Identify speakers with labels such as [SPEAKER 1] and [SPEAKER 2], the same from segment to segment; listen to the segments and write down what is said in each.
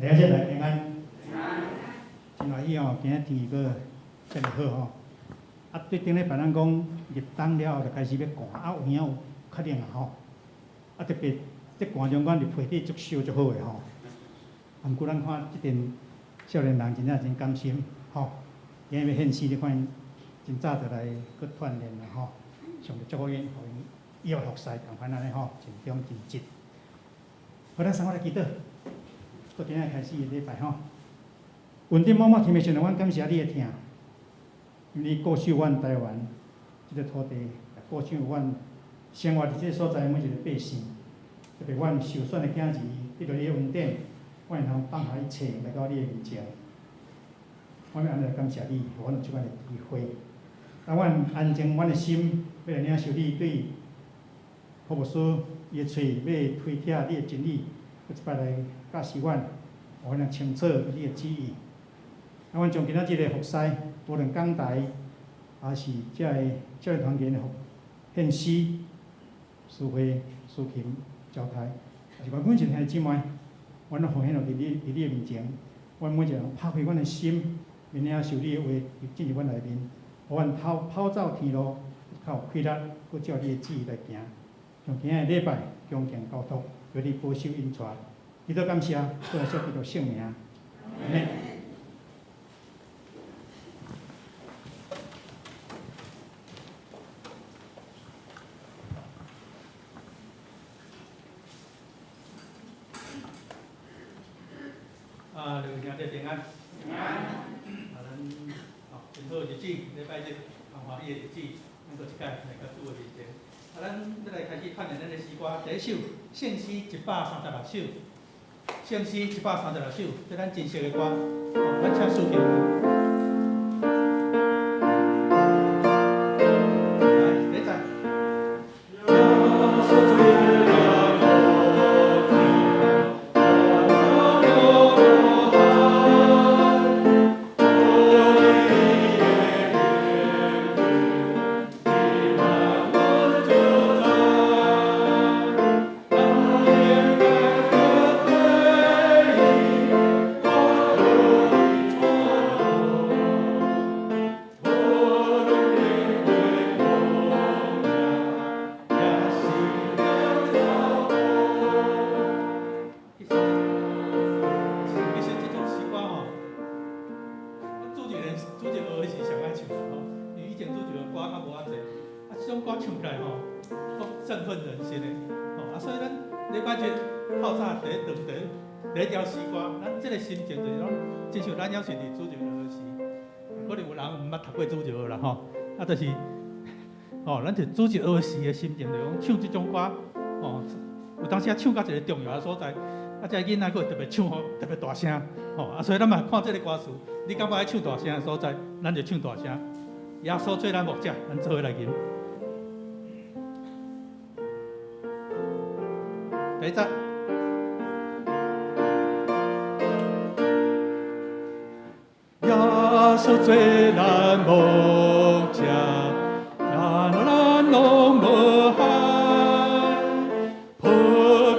[SPEAKER 1] 大家来平安。真欢喜哦，今仔天气阁真好吼。啊，对顶礼拜咱讲入冬了后就开始要寒，啊有影有较冷啊吼。啊特别这寒中间入被底足收足好诶吼。啊，毋过咱看即阵少年人真正真甘心吼，今日要献诗，你看真早就来去锻炼啦吼。上帝祝福因，互因以后服侍同款安尼吼，尽忠尽职。好，咱三个来祈祷。到今仔开始礼拜吼，稳定默默听的时阵，阮感谢你的听，因为你顾守阮台湾即个土地，也顾守阮生活伫即个所在每一个百姓，特别阮受选的囝儿得到你的恩典，阮会通放下一切来到你的面前。阮要安尼来感谢你，互阮有即款的机会。当阮安静阮的心，要来领受你对福牧师伊的喙要推贴你的真理，要一摆来教示阮，互阮能清楚你的旨意。啊，阮将今仔日的服侍，无论讲台，还是遮个少年团员的献诗、诗会、诗琴、交谈，还是阮每一个兄弟姊妹，阮都奉献落伫你的面前。阮每一个人拍开阮的心，免领受你的话进入阮内面，互阮跑走天路，较有气力，搁照你的旨意来行。从今日礼拜恭敬交托，求你保守引带。祈祷感谢，做来小基督圣名。阿门。啊，刘兄弟平安。平安。啊，咱真好日子，礼拜日欢喜的日子，咱搁一届来到主的面前。啊，咱要来开始串联咱的诗歌，第一首圣诗136首，圣诗136首，这咱真熟的歌，咱请抒情。啊，就是，咱就主持儿时的心情，就讲唱即种歌，有当时啊唱到一个重要的所在，啊，这囡仔佫特别唱特别大声，所以咱嘛看这个歌词，你感觉爱唱大声的所在，咱就唱大声。耶稣做咱牧者，咱做伙来吟。第一节。耶稣做咱牧者。咱拢无害，破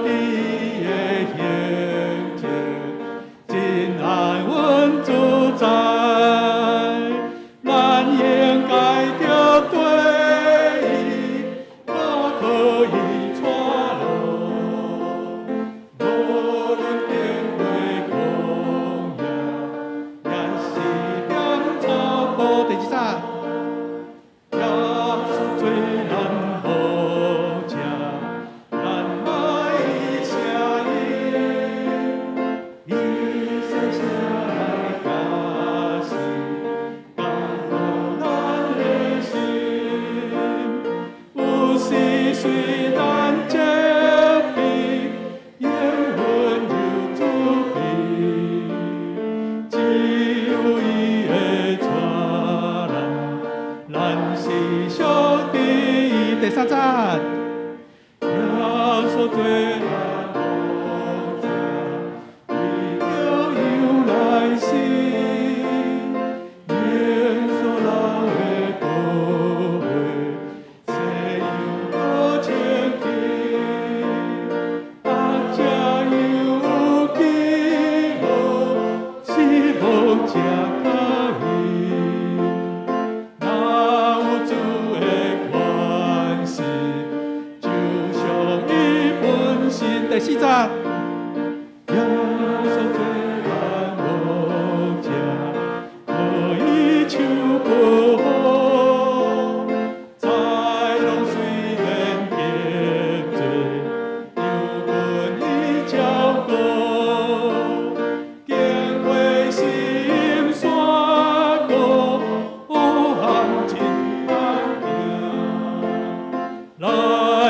[SPEAKER 1] 地的行程，真安稳自在。咱应该着对伊，他可以带路，无论天地旷野，也是点草坡第几节？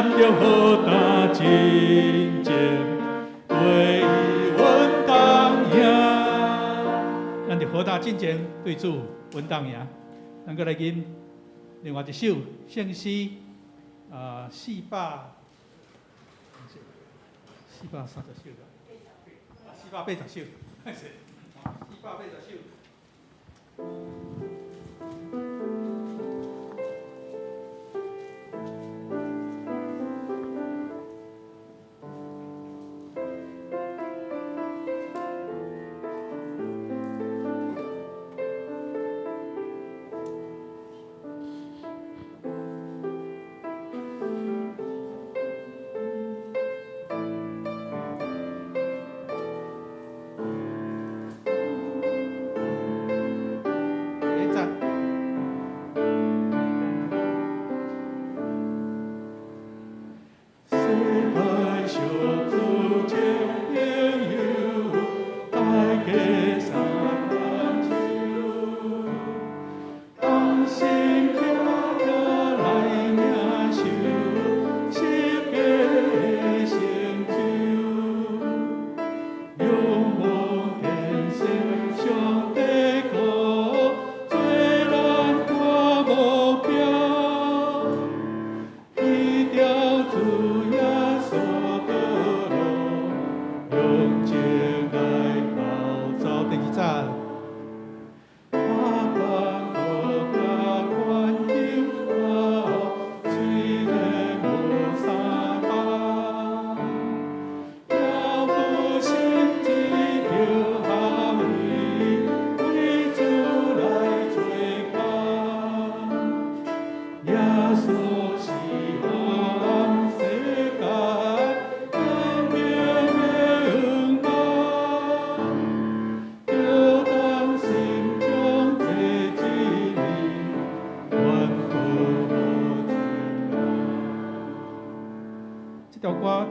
[SPEAKER 2] 咱着好打真情，对阮当赢。咱着好打真情，对主阮当赢。咱搁来吟另外一首圣诗，430首，480首，480首。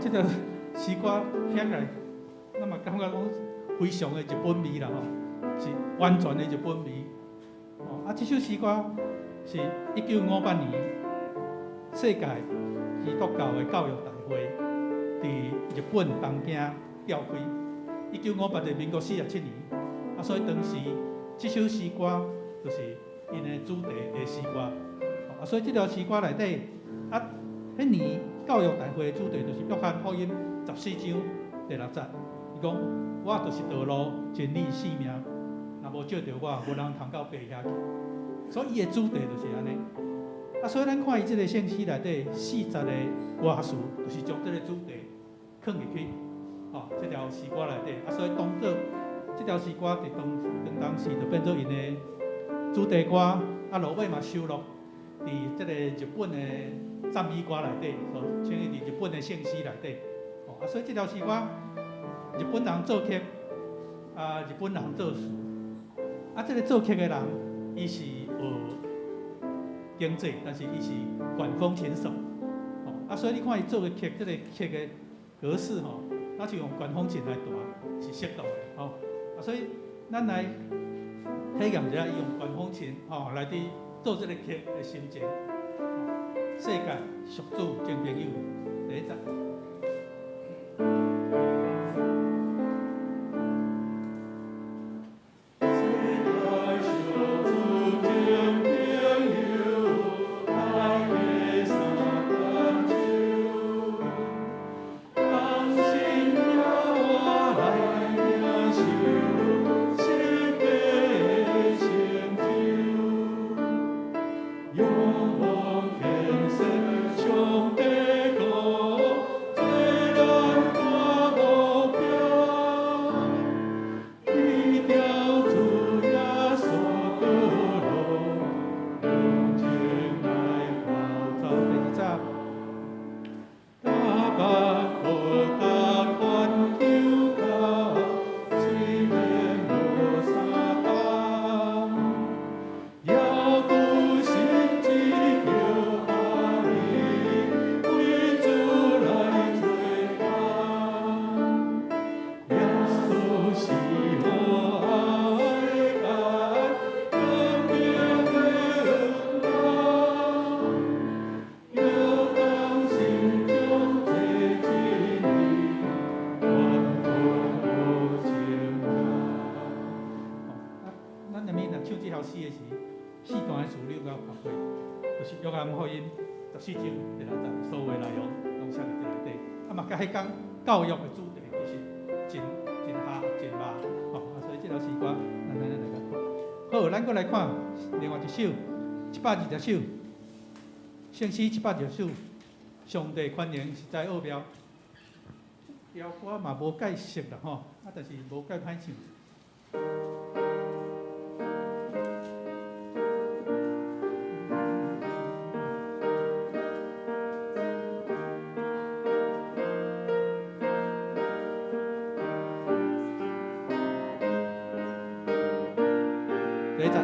[SPEAKER 2] 这条诗歌听来，咱嘛感觉讲非常的日本味啦吼，是完全的日本味。哦，这首诗歌是1958年世界基督教的教育大会伫日本东京召开，1958年民国47年，所以当时这首诗歌就是因的主题的诗歌。所以这条诗歌内底迄年教育大会的主题就是约翰福音14章第6节，伊讲我就是道路、真理、生命，若无照着我，无人通到爸遐去。所以伊的主题就是安尼。所以咱看伊即个圣诗内底40个歌词，就是将即个主题放入去，即条诗歌内底。所以当做即条诗歌伫当时就变做因的主题歌，落尾嘛收录伫即个日本的赞美歌内底，像伫日本的圣诗内底。所以即条诗歌，日本人作曲，日本人作词。即个作曲的人，伊是学经济，但是伊是管风琴手。所以你看伊做的曲，即个曲的格式那是用管风琴来弹，是适当的。所以咱来体验一下，伊用管风琴来伫做即个曲的心情。世界属主真朋友，第一节。14章第6节，所有的内容拢写伫这内底。啊嘛，甲迄讲教育的主题其实真真密，吼、所以这条诗歌，咱来看。好，咱过来看另外一首120首，圣诗120首，上帝宽容实在奥妙。条歌嘛无解释啦吼，但是无解歹唱。第一节。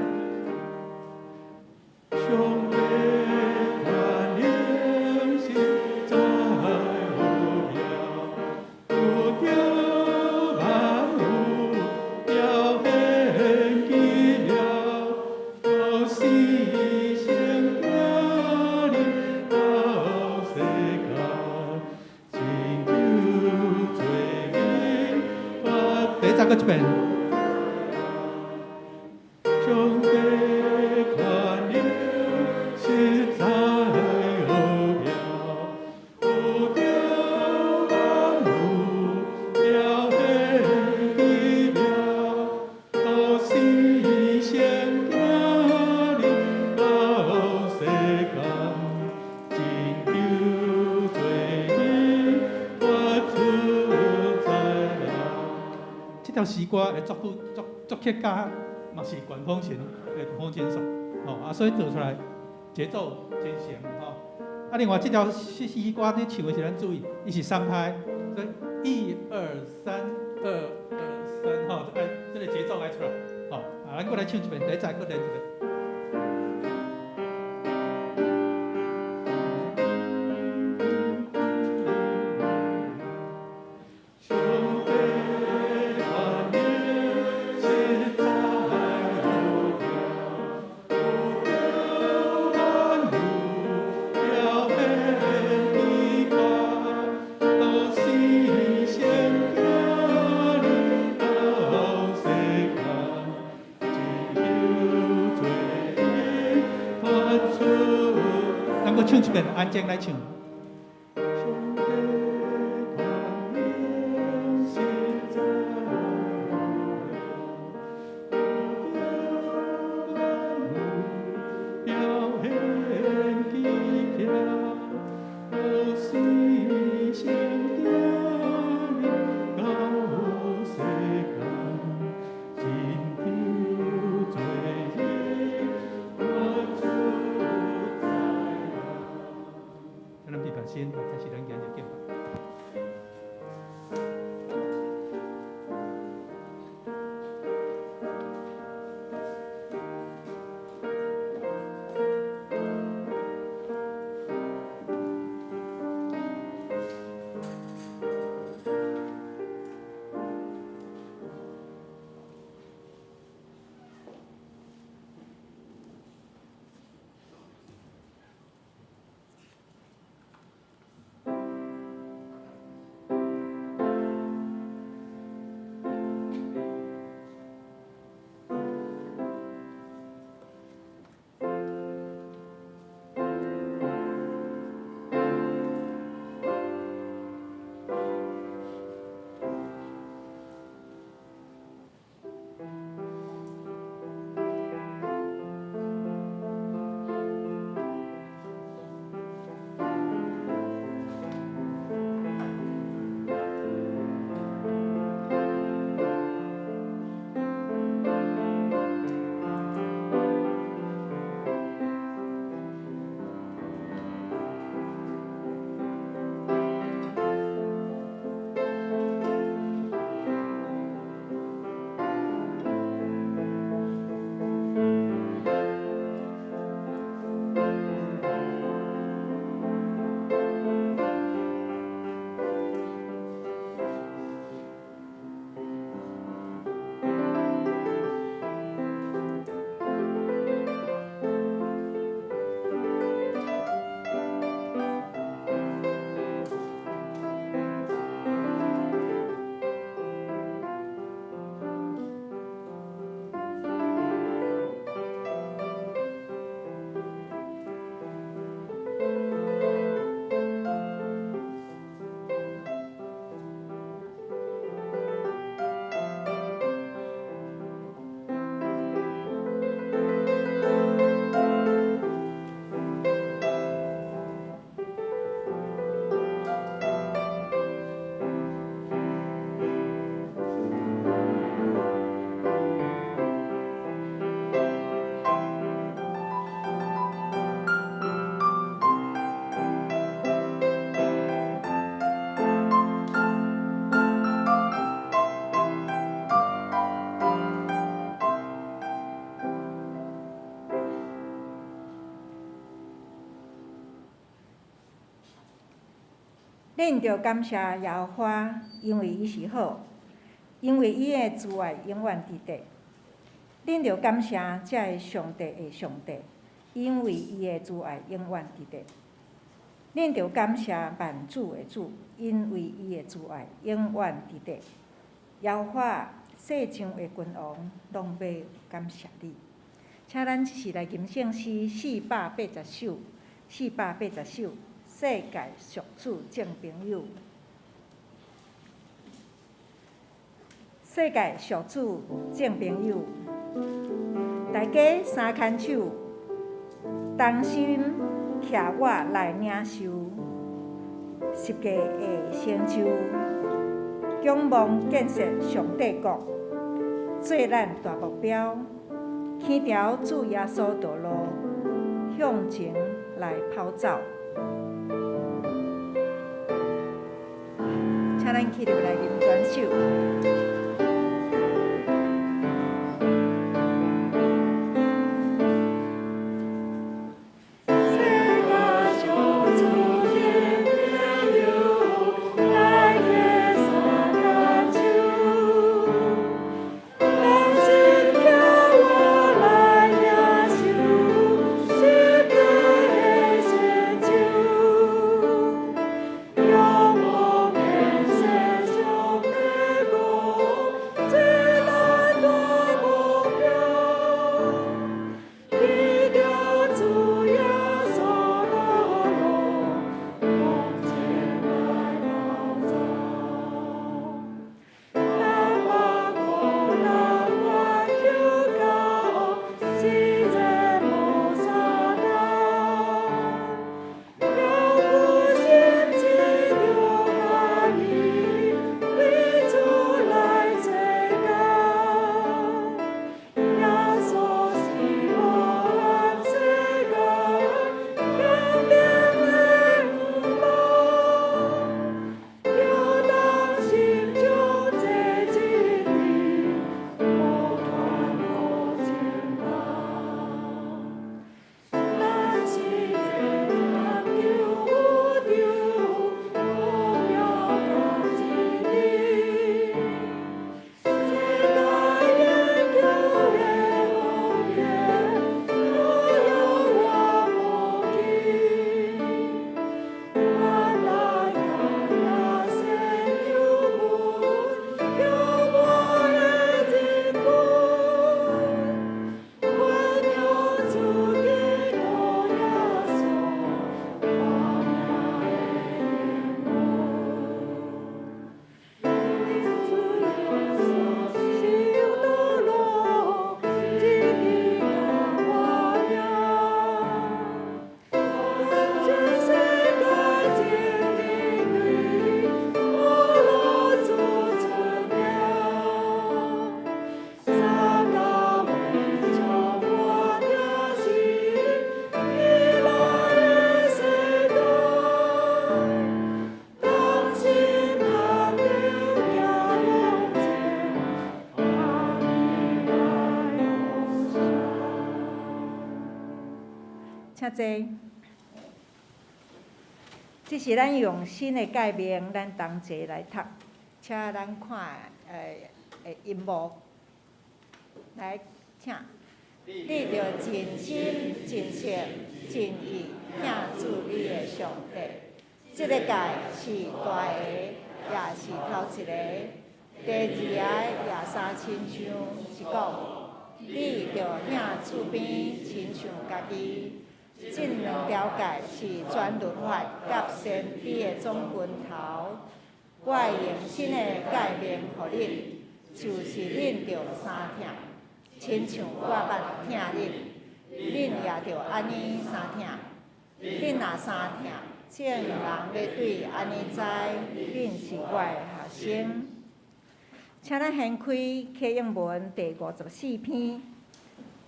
[SPEAKER 2] 再一遍。上帝宽容实在奥妙，有着万物了现奇妙，都是圣子领到世间，真救罪人发出在了。这条诗歌的作曲家嘛是管风琴的风琴手，吼所以做出来节奏真像吼。另外这条诗歌你唱的是咱注意，伊是3拍，所以1、2、3、2、2、3，吼，这个节奏来出来，吼咱过来唱一遍，第一再过来一遍。唱一遍，安静来唱。先开始咱今日敬拜。
[SPEAKER 3] 恁着感谢耶和华，因为伊是好，因为伊的慈爱永远伫地。恁着感谢这个上帝的上帝，因为伊的慈爱永远伫地。恁着感谢万主的主，因为伊的慈爱永远伫地。耶和华世上的君王，拢要感谢你。请咱即时来吟圣诗480首，480首，世界俗子正朋友。世界俗子正朋友，大家三牵手，同心徛我来领受十架的成就，仰望建设上帝国，做咱大目标，牵条主耶稣道路，向前来跑走。请咱起立来吟全首。请坐。这是咱用新的界面，咱同齐来读。请咱看音幕，来，请。你着真心、真诚、真意敬主你的上帝。这个界是大个，也是头一个。第二个也三亲像是讲，你着敬厝边亲像家己。这两条界是全律法甲先知的总拳头。我会用新的界面予恁，就是恁着三听，亲像我捌听恁，恁也着安尼三听。恁若三听，众人要对安尼知，恁是我的学生。请咱掀开启应文第54篇，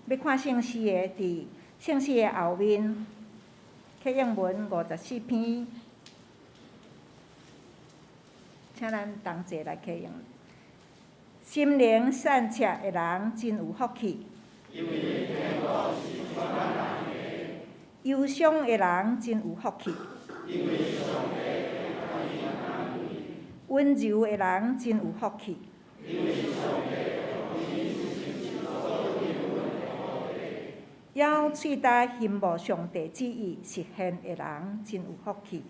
[SPEAKER 3] 要看圣诗的伫圣诗的后面，启应文54篇，请咱同齐来启应。心灵善切的人真有福气，忧伤的人真有福气，温柔的人真有福气。咬喙焦羡慕上帝旨意实现的人真有福气。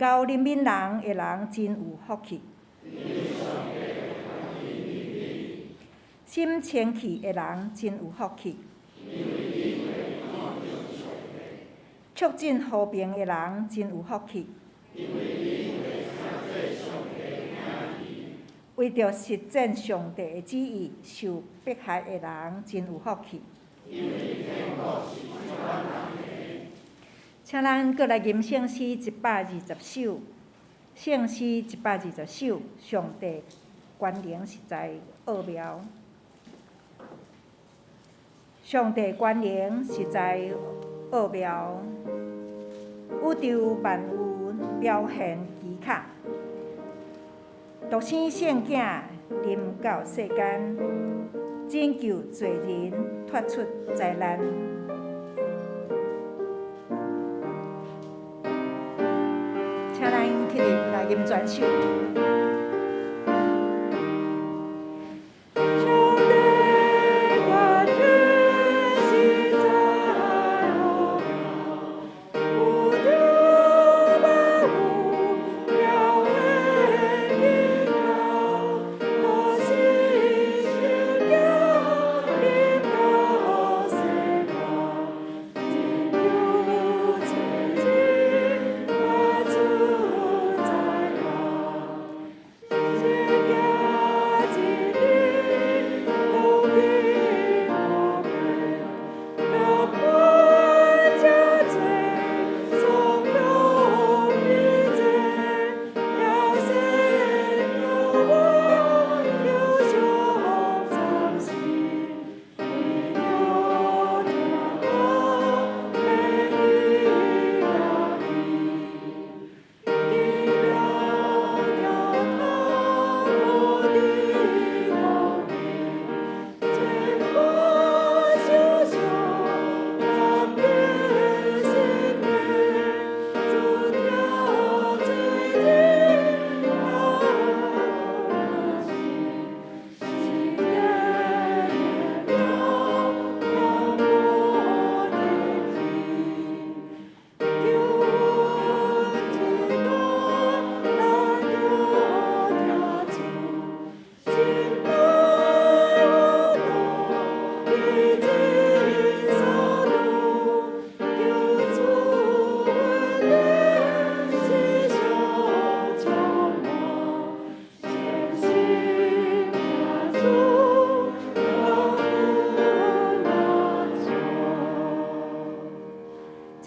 [SPEAKER 3] 熬怜悯人的人真有福气。心清气的人真有福气。促进和平的人真有福气。为着实践上帝的旨意受迫害的人真有福气。请咱搁来吟圣诗120首，圣诗120首，上帝关联实在奥妙。上帝关联实在奥妙，宇宙万物表现奇巧。独生圣囝临到世间，拯救罪人脱出灾难。请咱起立来吟全首。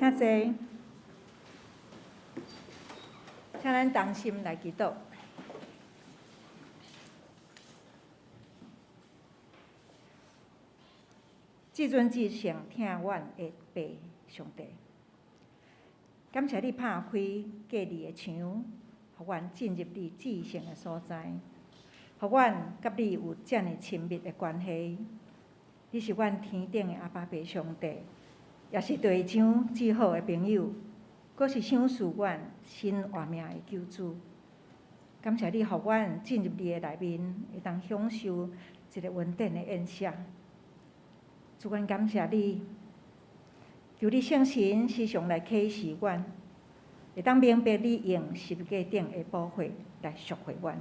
[SPEAKER 3] 请坐，请咱同心来祈祷。至尊至圣听阮的爸上帝，感谢你拍开隔离的墙，互阮进入你至圣的所在，互阮甲你有遮尔亲密的关系。你是阮天顶的阿爸爸上帝，也是地上最好的朋友，阁是赏赐阮新活命的救主。感谢你，互阮进入你的内面，会当享受一个稳定的宴席。主，阮感谢你，求你圣神时常来启示阮，会当明白你用十字架顶的宝血来赎回阮，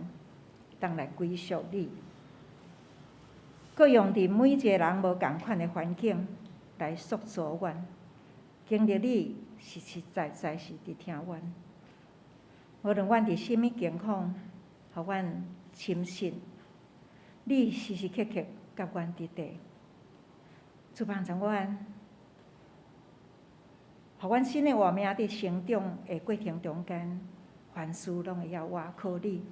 [SPEAKER 3] 当来归属你。佮用伫每一个人无共款的环境来塑造阮，经历你实实在在是伫听阮。无论阮伫甚物境况，互阮深信你时时刻刻甲阮伫地。主帮助阮，互阮新的活命伫成长的过程中间，凡事拢会要倚靠你。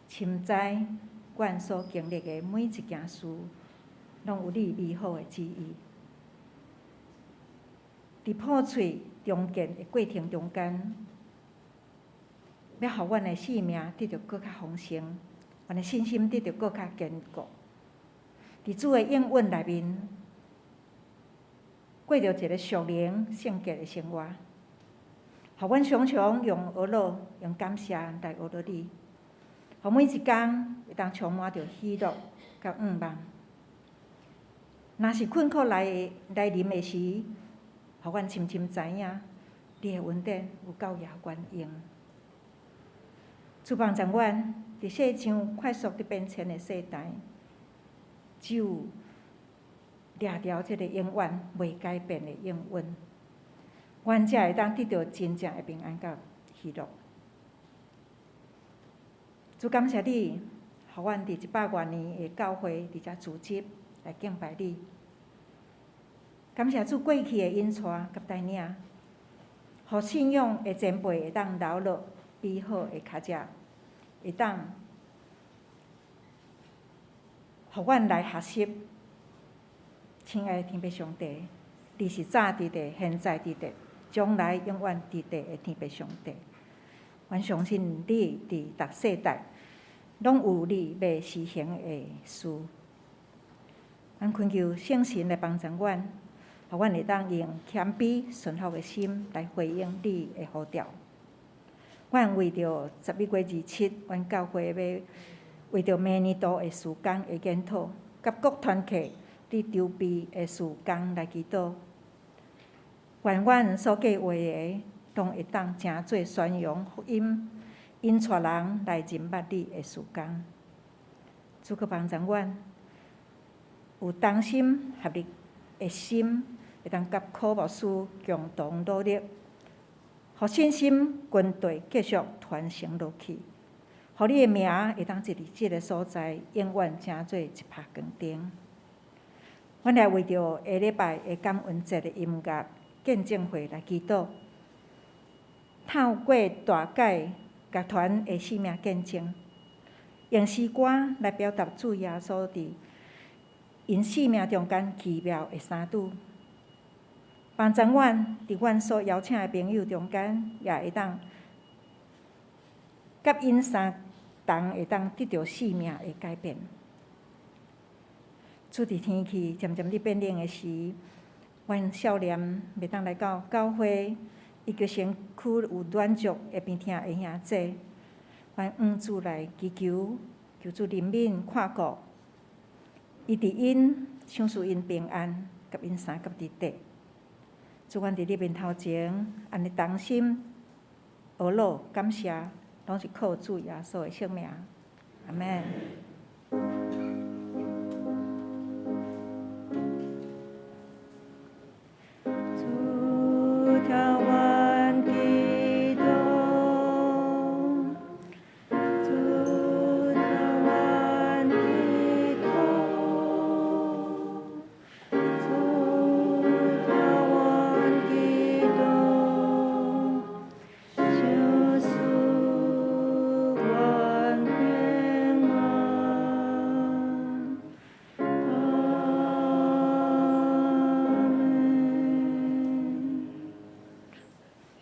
[SPEAKER 3] 深知阮所经历的每一件事，拢有你美好的旨意。伫破碎重建的过程中间，要互阮的性命得到更较丰盛，阮的信心得到更较坚固。伫主的应允内面，过着一个属灵圣洁的生活，互阮常常用学乐、用感谢来学乐你，互每一工会当充满着喜乐甲愿望。若是困苦来临的时，互阮深深知影，你的恩典有够也管用。主帮助阮，伫世上快速伫变迁的世代，只有抓牢即个永远袂改变的应允，阮才会当得到真正的平安甲喜乐。主感谢你，互阮伫100多年的教会伫遮组织来敬拜你。感谢主过去的引带甲带领，互信仰的前辈会当留落美好的脚迹，会当互阮来学习。亲爱的天父上帝，你是早伫地、现在伫地、将来永远伫地的天父上帝。阮相信你伫逐世代拢有你要实行的事。阮恳求圣神来帮助阮，互阮会当用谦卑顺服的心来回应你的呼召。阮为着11月27，阮教会要为着明年度的事工的检讨，甲各团契伫筹备的事工来祈祷。愿阮所计划的，拢会当诚做宣扬福音，引带人来认捌你的事工。主去帮助阮，有同心合力的心，会当甲科牧师共同努力，互信心军队继续传承落去，互你的名会当一伫即个所在永远成做一拍光灯。阮来为着下礼拜的感恩节的音乐见证会来祈祷，透过大改乐团的生命见证，用诗歌来表达主耶稣伫因生命中间奇妙的三拄，帮助阮伫阮所邀请的朋友中间，也会当甲因三同会当得到生命的改变。主伫天气渐渐伫变冷的时，阮少年袂当来到教会，伊就身躯有软弱会边疼的兄弟，阮主来祈求，求主怜悯看顾，伊伫因享受因平安，甲因三甲伫地。主，阮伫你面头前，安尼同心学乐感谢，拢是靠主耶稣的圣名，阿门。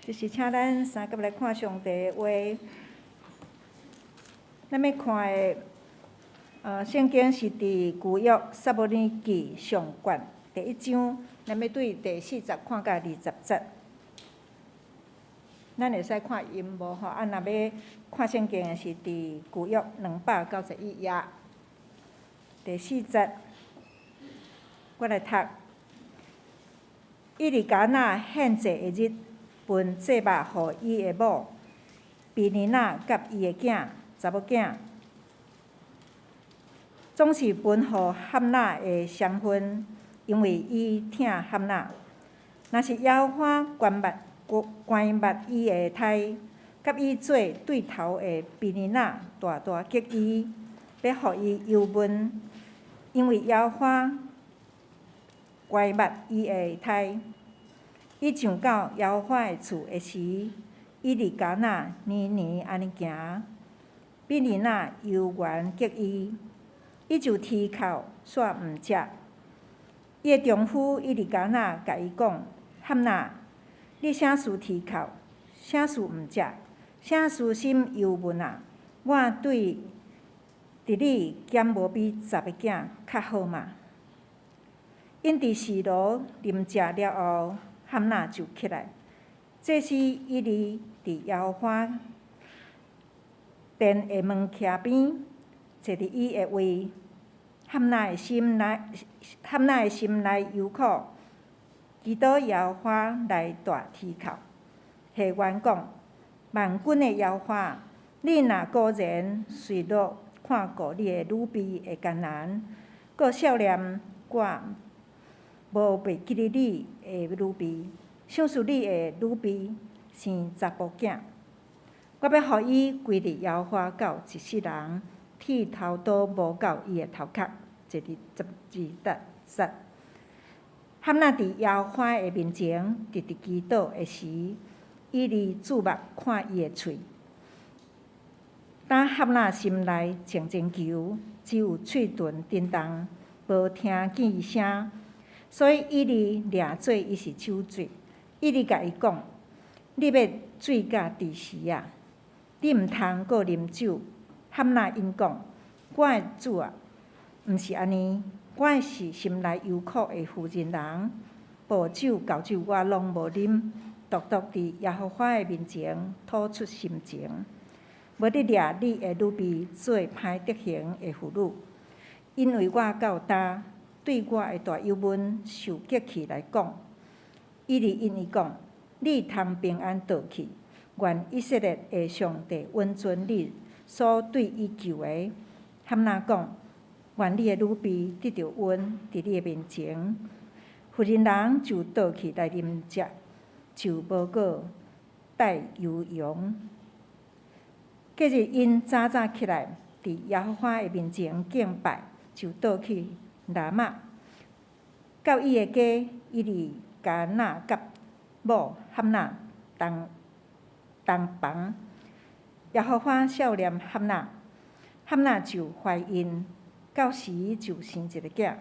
[SPEAKER 3] 就是请咱三个来看上帝的话。咱要看的圣经是伫旧约撒母耳记上卷第1章，咱要对第40看到20节。咱会使看音无吼？若要看圣经的是伫旧约291页第4节，我来读。伊利加那献祭的日，分祭肉互伊的某比尼娜甲伊的囝查某囝，总是分互汉娜的双份，因为伊疼汉娜。若是耶和华关捌伊的胎，甲伊做对头的比尼娜大大激伊，要互伊忧闷，因为耶和华关捌伊的胎。伊上到耶和华的厝的时，伊利加那年年安尼行，比尼娜犹原激伊，伊就啼哭煞毋食。伊的丈夫伊利加那甲伊讲：汉娜，你啥事啼哭？啥事毋食？啥事心忧闷啊？我对伫你减无比10个囝较好嘛？因伫示罗啉食了后，汉娜就起来，这是伊犁伫耶和华殿的门徛边，坐伫伊的位，含咱的心来忧苦，祈祷耶和华来大天哭。下元讲，万军的耶和华，你若果然随落看顾你的女婢的艰难，搁少年我无袂记哩你的女婢，想思你的女婢生查甫囝，我要互伊归伫耶和华到一世人，剃头刀无到伊的头壳，坐伫12搭煞。含那伫耶和华的面前直直祈祷的时，伊伫注目看伊的喙。当含那心内静静求，只有喙唇震动，无听见伊声。所以伊犁掠做伊是手水，伊犁甲伊讲：你要醉甲伫时啊！你毋通阁啉酒。含那因讲：我的主啊，毋是安尼，我是心内忧苦的妇人人，薄酒厚酒我拢无啉，独独伫耶和华的面前吐出心情。无你掠你的女婢做歹德行的妇女，因为我到呾对我的大忧闷受激气来讲，伊哩因伊讲：你通平安倒去，愿以色列的上帝温存你所对伊求的。含那讲：愿你的女婢得着温伫你的面前，妇人人就倒去来啉食，就无过带游泳。隔日因早早起来，伫耶和华的面前敬拜，就倒去拉玛。到伊的家，伊哩甲那甲某含那同房。耶和华少年含那就怀孕，到时就生一个囝，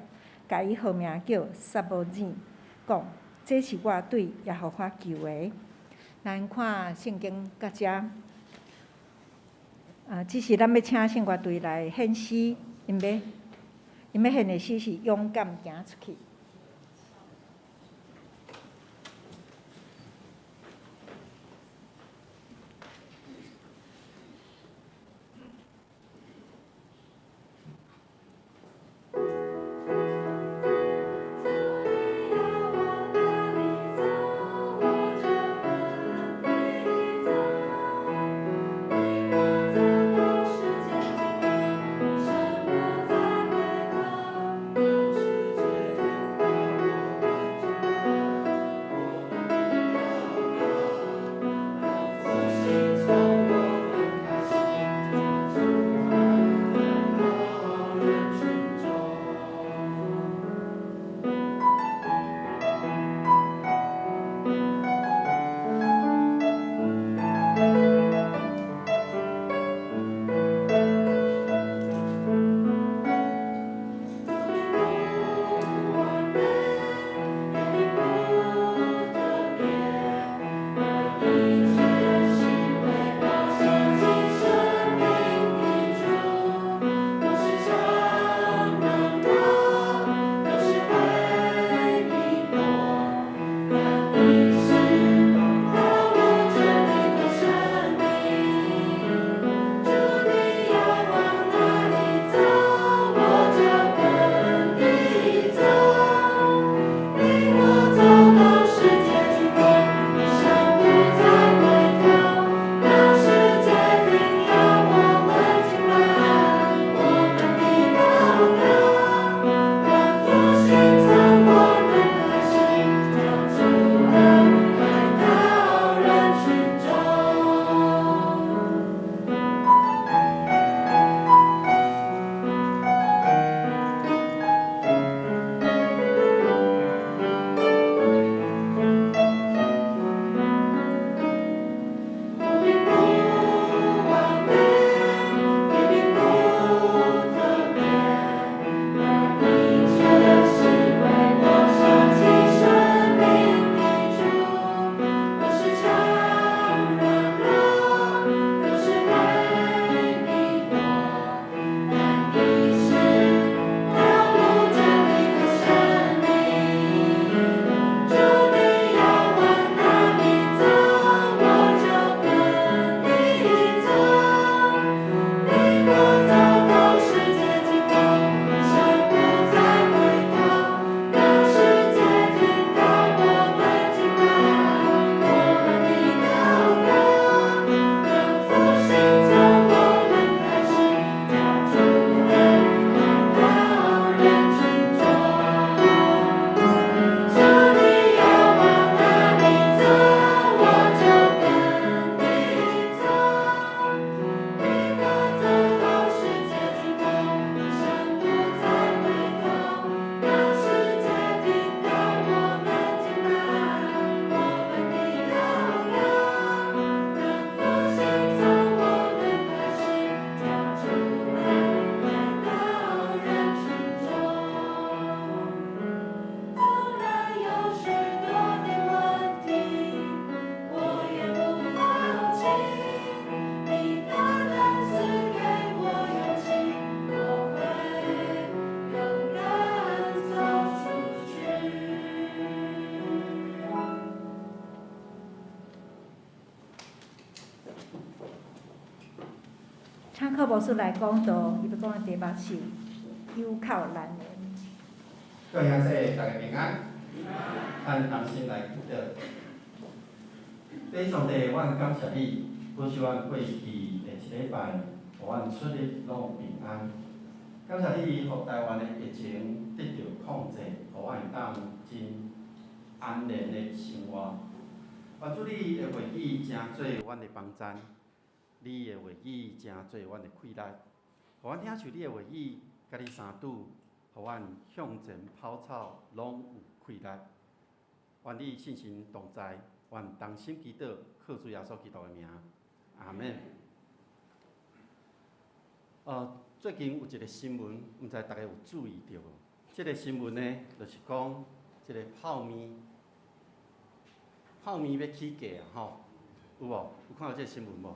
[SPEAKER 3] 甲伊号名叫撒母耳，讲：这是我对耶和华求的。咱看圣经到遮。只是咱要请圣乐队来献诗，因要献的诗是勇敢行出去。
[SPEAKER 4] 世界
[SPEAKER 3] 汉克博士来讲道，伊要讲的题目是有靠难人。
[SPEAKER 4] 各位兄弟，大家平安，按同心来祈祷。第上帝，阮感谢你，保守阮过去的一礼拜，互阮出入拢平安。感谢你，互台湾的疫情得到控制，互阮会当真安然的生活。愿主你的话语成做阮的帮衬，你的话语成做阮的气力，互阮领受你的话语，甲你相拄。互阮向前跑草，拢有气力。愿你信心同在，愿同心祈祷，靠主耶稣基督的名，阿门。最近有一个新闻，毋知大家有注意到无？这个新闻呢，就是讲这个泡面要起价啊，吼，有无？有看到这个新闻无？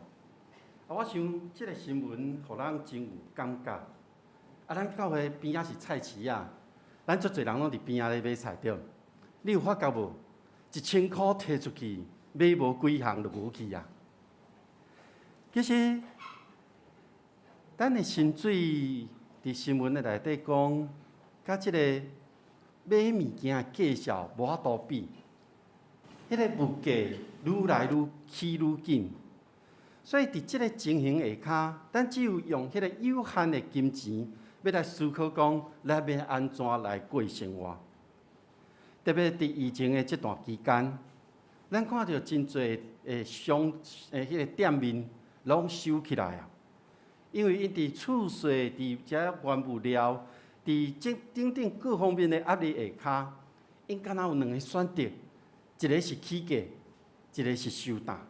[SPEAKER 4] 我想这个新闻，互咱真有感觉。咱到迄边仔是菜市啊，咱足侪人拢伫边仔咧买菜对。你有发觉无？1000块摕出去，买无几项就无去啊。其实，咱的薪水伫新闻的内底讲，甲即个买物件的价数无法度比，迄个物价愈来愈起愈紧。所以伫即个情形下骹，咱只有用迄个有限的金钱。要来思考讲，咱要安怎来过生活？特别伫疫情的这段期间，咱看到真侪迄个店面拢收起来啊，因为因伫厝税、伫遮原物料、伫这等等各方面的压力下骹，因敢若有两个选择，一个是起价，一个是收单。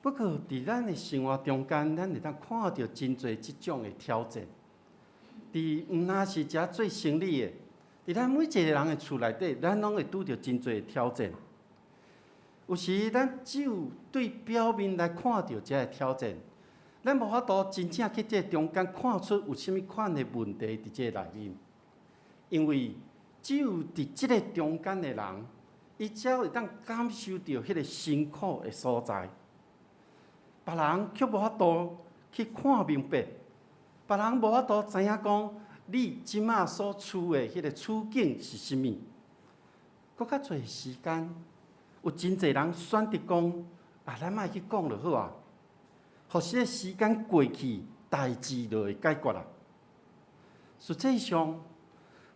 [SPEAKER 4] 不过伫咱的生活中间，咱会当看到真侪即种的挑战。伫毋那是遮做生理的，伫咱每一个人的厝内底，咱拢会拄着真侪挑战。有时咱只有对表面来看到遮个挑战，咱无法度真正去这中间看出有啥物款的问题伫这内面。因为只有伫即个中间的人，伊才会当感受到迄个辛苦的所在。别人却无法度去看明白。别人无法度知影讲，你即马所处的迄个处境是啥物？搁较侪时间，有真侪人选择讲，咱莫去讲就好啊。互即个时间过去，代志就会解决啦。实际上，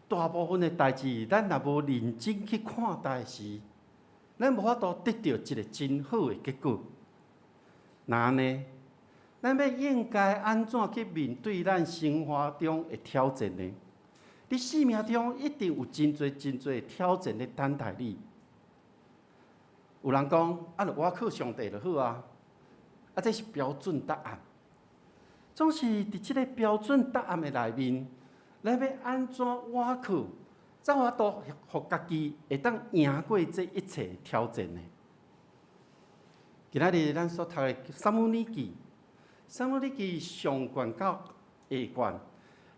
[SPEAKER 4] 大部分的代志，咱若无认真去看待时，咱无法度得到一个真好的结果。那安尼？咱要应该安怎去面对咱生活中的挑战呢？你生命中一定有真侪挑战咧等待你。有人讲，就我靠上帝就好啊，这是标准答案。总是伫即个标准答案的内面，咱要安怎我靠，才法度互家己会当赢过这一切挑战呢？今仔日咱所读的《撒母耳记》。撒母耳记上卷到下卷，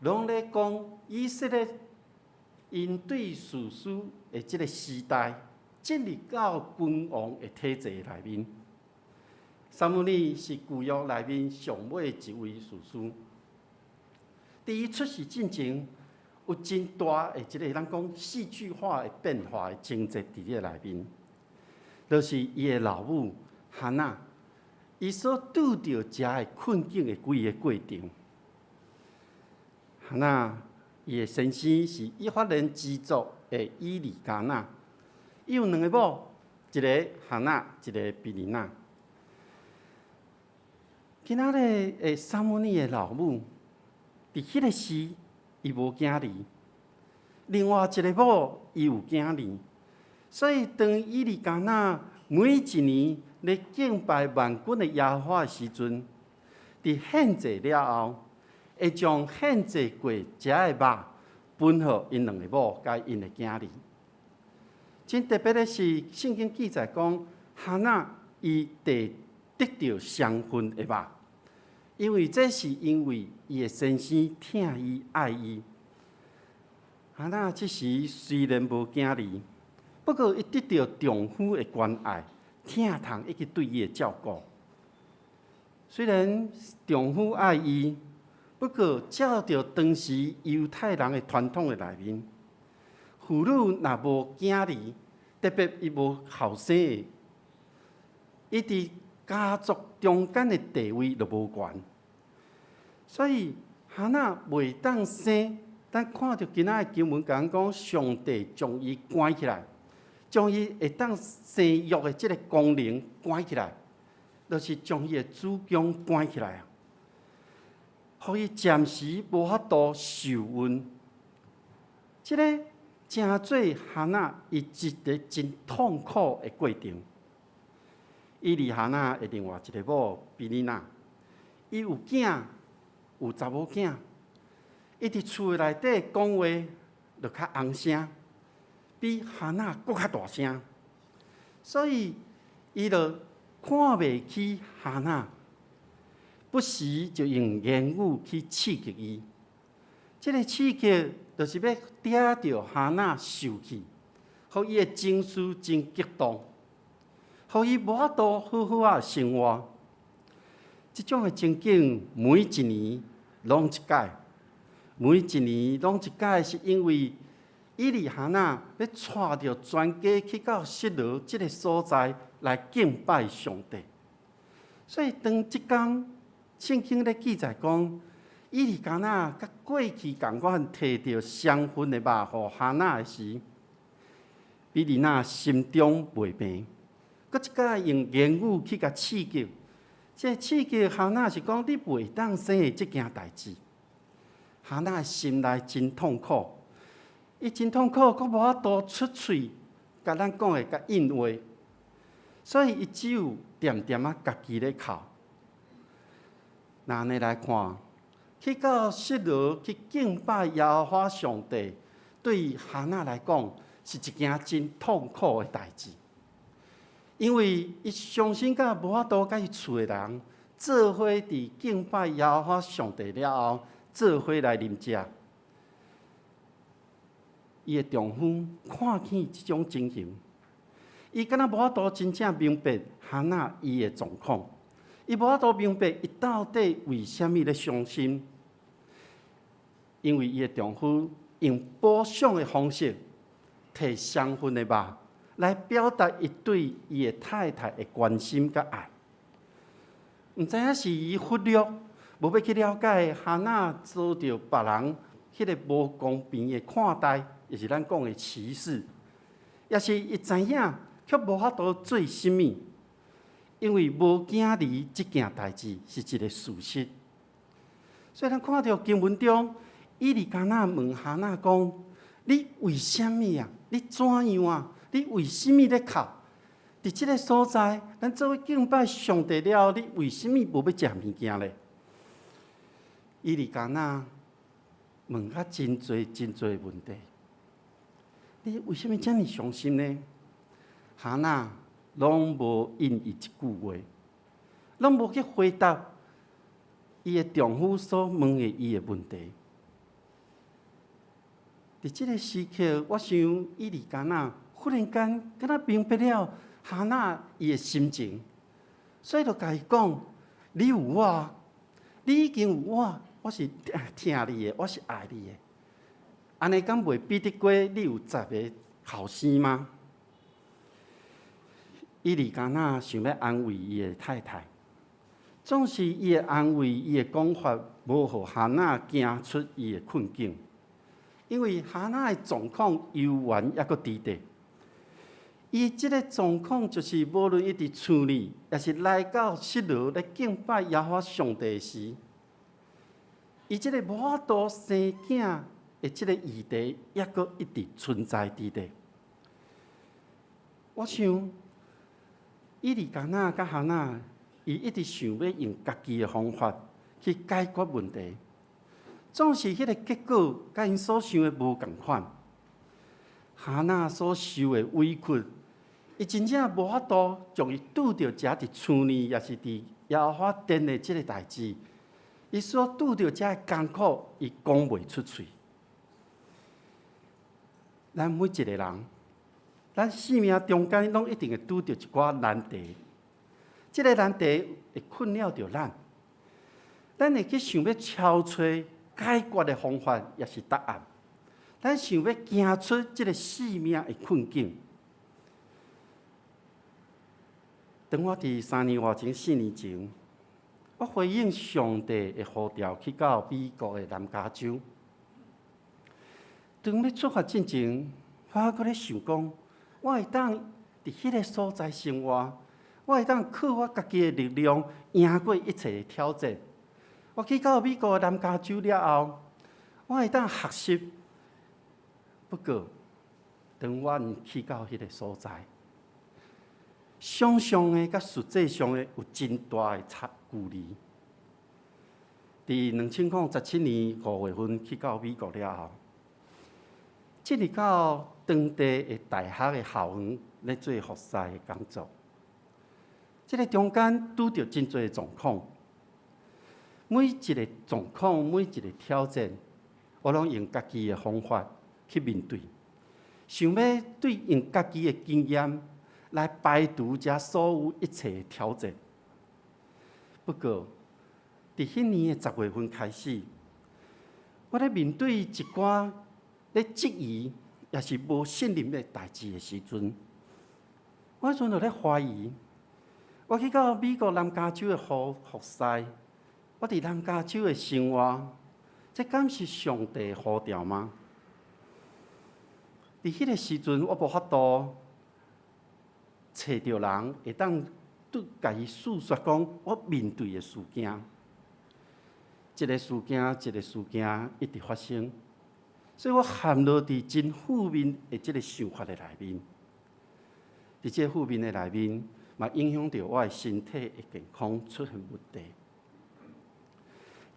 [SPEAKER 4] 拢咧讲以色列因对士师的即个时代，建立到君王的体制内面。撒母耳是旧约内面上尾一位士师。伫伊出世进前，有真大的一个咱讲戏剧化的变化的情节伫咧内面，就是伊的老母哈娜。伊所拄着遮个困境的规个过程，那伊的先生是以法莲支族的以利加纳，伊有两个某，一个哈娜，一个比利娜。今仔日的撒母耳的老母，伫迄个时伊无囝儿，另外一个某伊有囝儿，所以当以利加纳每一年咧敬拜万军的耶和华的时阵，伫献祭了后，会将献祭过食的肉分予因两个某甲因的囝儿。真特别的是，圣经记载讲，哈娜伊得到双份的肉，因为这是因为伊的先生疼伊爱伊。哈娜这时虽然无囝儿，不过伊得到丈夫的关爱。疼痛以及对伊的照顾，虽然丈夫爱伊，不过照着当时犹太人的传统的内面，妇女若无囝儿，特别伊无后生的，伊伫家族中间的地位就无悬。所以哈娜袂当生，咱看到今仔的经文讲，上帝将伊关起来，将伊会当生育的即个功能关起来，就是将伊的子宫关起来啊，互伊暂时无法度受孕。即个真做哈娜伊一个真痛苦的过程。伊离哈娜的另外一个某比利娜，伊有囝。有查某囝，伊伫厝内底讲话就较洪声，比哈娜搁较大声，所以伊就看袂起哈娜，不时就用言语去刺激伊。这个刺激就是要嗲着哈娜受气，互伊的情绪真激动，互伊无法度好好啊生活。这种的情景，每一年拢一届，每一年拢一届，是因为伊利哈娜要带着全家去到示罗这个所在来敬拜上帝。所以当即天圣经咧记载讲，伊利哈娜甲过去共款摕着香薰的肉互哈娜的时，比利娜心中袂平，搁一届用言语去甲刺激。这刺激哈娜是讲你袂当生的这件代志，哈娜心内真痛苦，伊真痛苦，阁无法度出嘴，甲咱讲的甲应话，所以伊只有点点啊家己咧哭。那安尼来看，去到示罗去敬拜耶和华上帝，对哈娜来讲是一件真痛苦的代志。因为伊伤心到无法度甲伊厝的人做伙伫敬拜耶和华上帝了后，做伙来啉食。伊的丈夫看见即种情形，伊敢若无法度真正明白哈娜伊的状况，伊无法度明白伊到底为虾米咧伤心。因为伊的丈夫用补偿的方式，摕香薰的肉来表达伊对伊的太太的关心甲爱，毋知影是伊忽略，无要去了解哈娜遭到别人迄个无公平的看待，也是咱讲的歧视，也是伊知影却无法度做甚物，因为无囝儿即件代志是一个事实。所以咱看到经文中，伊利加纳问哈娜讲：“你为什么啊？你怎样啊？你为什么咧哭？伫即个所在，咱做伙敬拜上帝了，你为什么无要食物件咧？”伊利加纳问较真侪真侪问题。你为什么这么伤心呢？哈娜拢无应伊一句话，拢无去回答伊的丈夫所问的伊的问题。伫即个时刻，我想伊利加纳忽然间敢若明白了哈娜伊的心情，所以就甲伊讲：“你有我，你已经有我，我是疼你的，我是爱你的。安尼敢袂比得过你有10个后生吗？”伊利加纳想要安慰伊的太太，总是伊的安慰、伊的讲法，无互哈娜行出伊的困境。因为哈娜的状况犹原抑阁伫地，伊即个状况就是无论伊伫厝里，也是来到示罗来敬拜耶和华上帝时，伊即个无法度生囝的即个议题，抑阁一直存在伫地。我想，伊利加纳甲哈娜，伊一直想要用家己的方法去解决问题。总是迄个结果，甲因所想的无共款。哈娜所受的委屈，伊真正无法度将伊拄着遮伫厝里，也是伫耶和华殿的即个代志，伊所拄着遮的艰苦，伊讲袂出嘴。咱每一个人，咱生命中间拢一定会拄着一寡难题。即个难题会困扰着咱，咱会去想要敲找解决的方法，也是答案。咱想要行出即个生命的困境。当我伫3年外前、4年前，我回应上帝的呼召，去到美国的南加州。当要出发之前，我搁咧想讲，我会当伫迄个所在生活，我会当靠我家己的力量赢过一切的挑战。我去到美国的南加州了后，我会当学习。不过，当我去到迄个所在，想象的甲实际上的有真大的距离。伫2017年5月份去到美国了后，进入到当地的大学的校园咧做服侍的工作。这个中间拄着真多的状况，每一个状况、每一个挑战，我拢用家己的方法去面对，想要对用家己的经验来排除这所有一切的挑战。不过，伫迄年的10月份开始，我咧面对一寡咧质疑，也是无信任的代志的时阵，我迄阵就咧怀疑。我去到美国南加州的服侍，我伫南加州的生活，这敢是上帝的呼召吗？伫迄个时阵，我无法度找到人会当对家己诉说讲我面对的事件，一个事件一直发生，所以我陷落伫真负面的这个想法的内面。伫这负面的内面，嘛影响到我的身体的健康出现问题。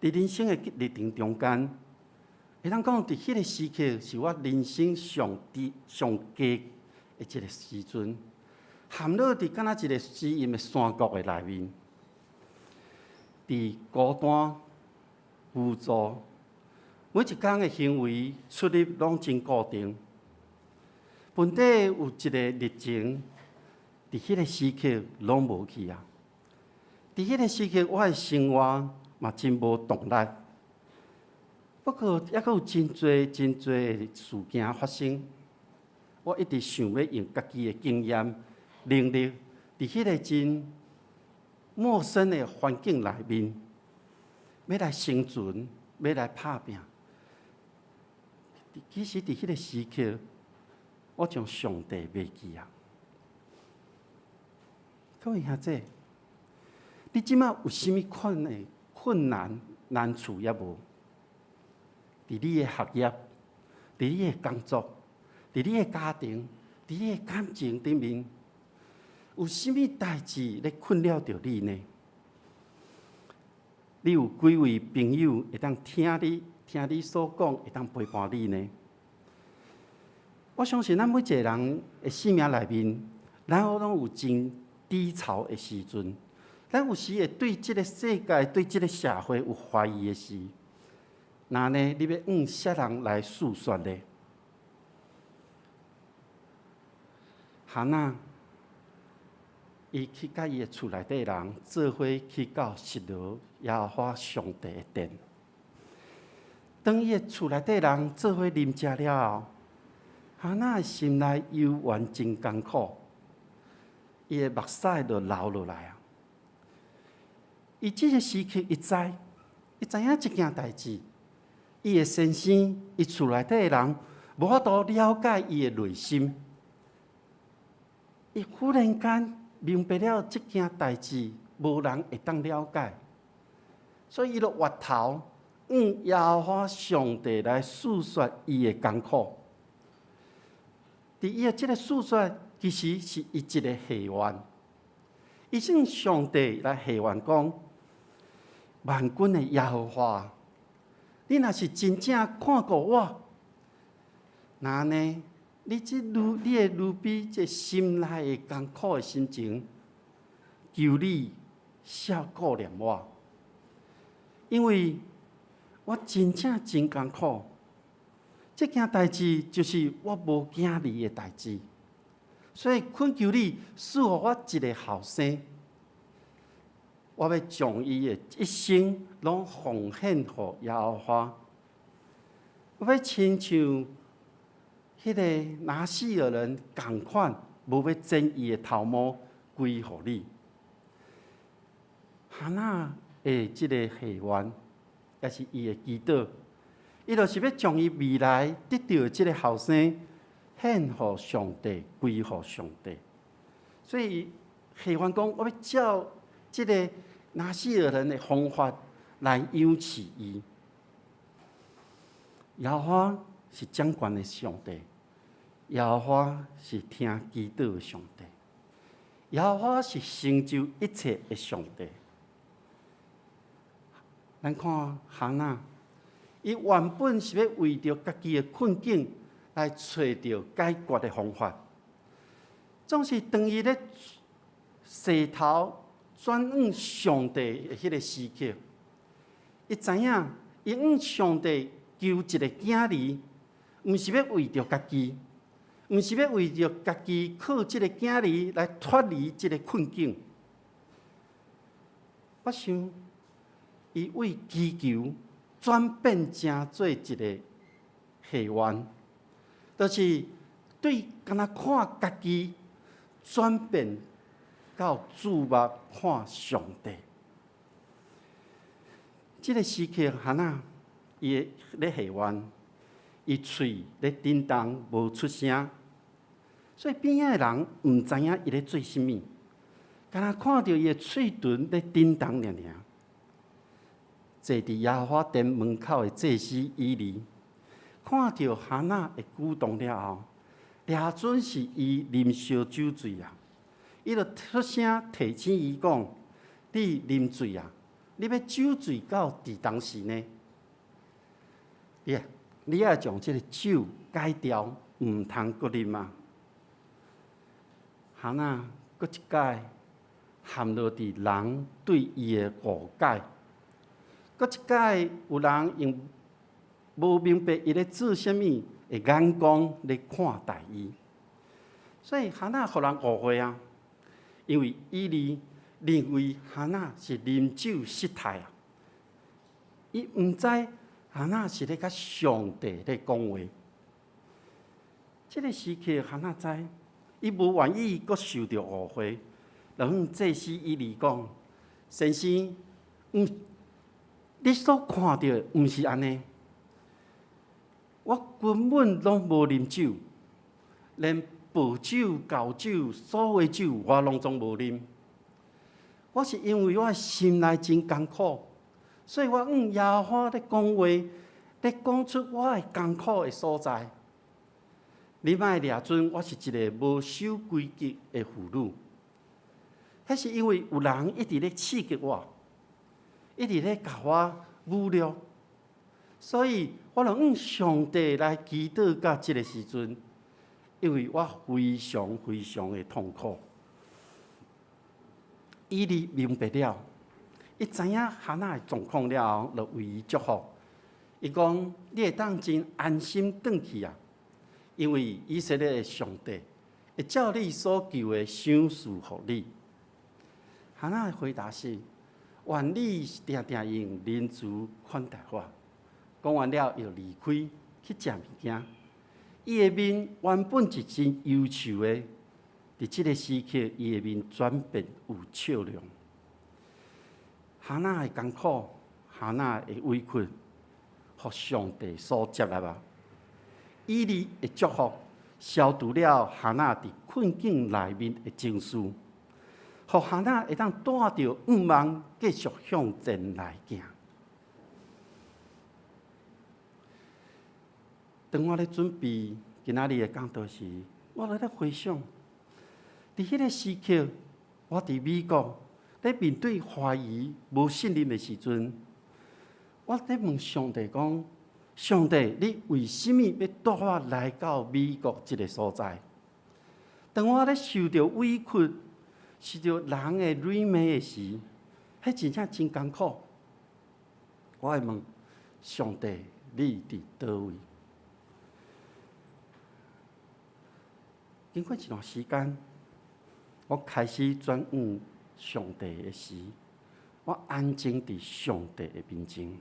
[SPEAKER 4] 伫人生的历程中间，会当讲伫迄个时刻是我人生上低的一个时阵，陷落伫敢若一个死荫的山谷的内面，伫孤单、无助，每一天的行为出入拢真固定。本底有一个历程，伫迄个时刻拢无去啊！伫迄个时刻，我的生活嘛真无动力。不过，还佫有真多的事件发生，我一直想要用家己的经验、能力，伫迄个真陌生的环境内面，要来生存，要来打拼。其实，伫迄个时刻，我将上帝忘记啊！各位兄弟，你即马有甚物困难难处也无？伫你的学业，伫你的工作，伫你的家庭，伫你的感情顶面，有甚物代志咧困扰着你呢？你有几位朋友会当听你所讲，会当陪伴你呢？我相信咱每一个人的生命内面，咱拢有真低潮的时阵，咱有时会对这个世界、对这个社会有怀疑的时。那呢？你要啥人来诉说呢？汉娜，伊去甲伊的厝内底人做伙去到示罗耶和华上帝的殿。当伊的厝内底人做伙啉食了后，汉娜的心内犹原真艰苦，伊的目屎就流落来啊！伊这个时刻，伊知影一件代志。伊的先生，伊厝内底的人，无法度了解伊的内心。伊忽然间明白了这件代志，无人会当了解，所以伊就回头耶和华上帝来诉说伊的艰苦。伫伊的这个诉说，其实是伊一个祈愿，伊向上帝来祈愿讲：万军的耶和华。你若是真正看过我，那呢？你的女比这心内的艰苦的心情，求你少顾念我，因为我真正真艰苦。这件代志就是我无囝儿的代志，所以恳求你赐予我一个后生，我要将伊的一生拢奉献给耶和华。我要亲像迄个拿西尔人同款，无要剪伊的头毛归互你。哈娜的即个誓愿，也是伊的祈祷，伊就是要将伊未来得到即个后生献予上帝，归予上帝。所以誓愿讲，我要照即个拿西尔人的方法来养饲伊。耶和华是掌权的上帝，耶和华是听祈祷的上帝，耶和华是成就一切的上帝。咱看哈娜，伊原本是要为着家己的困境来找到解决的方法，总是当伊咧洗头转向上帝的迄个时刻，伊知影伊向上帝求一个囝儿，毋是要为着家己，毋是要为着家己靠即个囝儿来脱离即个困境。我想，伊为祈求转变成做一个誓愿，就是对敢若看家己转变到注目看上帝。即个时刻，哈娜伊咧誓愿，伊喙咧叮当无出声，所以边仔的人毋知影伊咧做甚物，敢若看到伊的喙唇咧叮当尔尔。坐伫耶和华殿门口的祭司以利，看到哈娜的举动了后，抓准是伊啉烧酒醉啊！伊就出声提醒伊讲：“你啉醉啊！你要酒醉到伫当时呢？你要将这个酒改掉，毋通搁啉啊！”哈娜搁一摆陷落伫人对伊的误解。搁一摆，有人用无明白伊咧做啥物的眼光咧看待伊，所以哈娜互人误会啊。因为以利认为哈娜是啉酒失态啊，伊毋知哈娜是咧甲上帝咧讲话。这个时刻，哈娜知，伊无愿意搁受到误会，就向祭司以利讲：“先生，你所看到的毋是安尼，我根本拢无啉酒，连薄酒、厚酒、所有酒我拢总无啉。我是因为我心内真艰苦，所以我向耶和华咧讲话，咧讲出我的艰苦的所在。你莫抓准我是一个无守规矩的妇女，迄是因为有人一直咧刺激我。一直咧甲我侮辱，所以我就向上帝来祈祷到这个时阵，因为我非常非常的痛苦。以利明白了，伊知影哈娜的状况了后，就为伊祝福。伊讲：“你会当真安心转去啊，因为以色列的上帝会照你所求的赏赐互你。”哈娜的回答是：“愿你定定用仁慈款待我。”讲完了，伊就离开去食物件。伊的面原本是真忧愁的，伫即个时刻，伊的面转变有笑容。哈娜的艰苦，哈娜的委屈，互上帝所接纳吧。以利的祝福，消除了哈娜伫困境内面的情绪。互哈娜会当带着愿望，继续向前来行。当我咧准备今仔日的讲道时，我咧回想，伫迄个时刻，我伫美国咧面对怀疑、无信任的时阵，我咧问上帝讲：上帝，你为什么要带我来到美国这个所在？当我咧受到委屈，受到人的谄媚的时，迄真正真艰苦。我会问上帝：你伫倒位？经过一段时间，我开始转向上帝的时，我安静伫上帝的面前，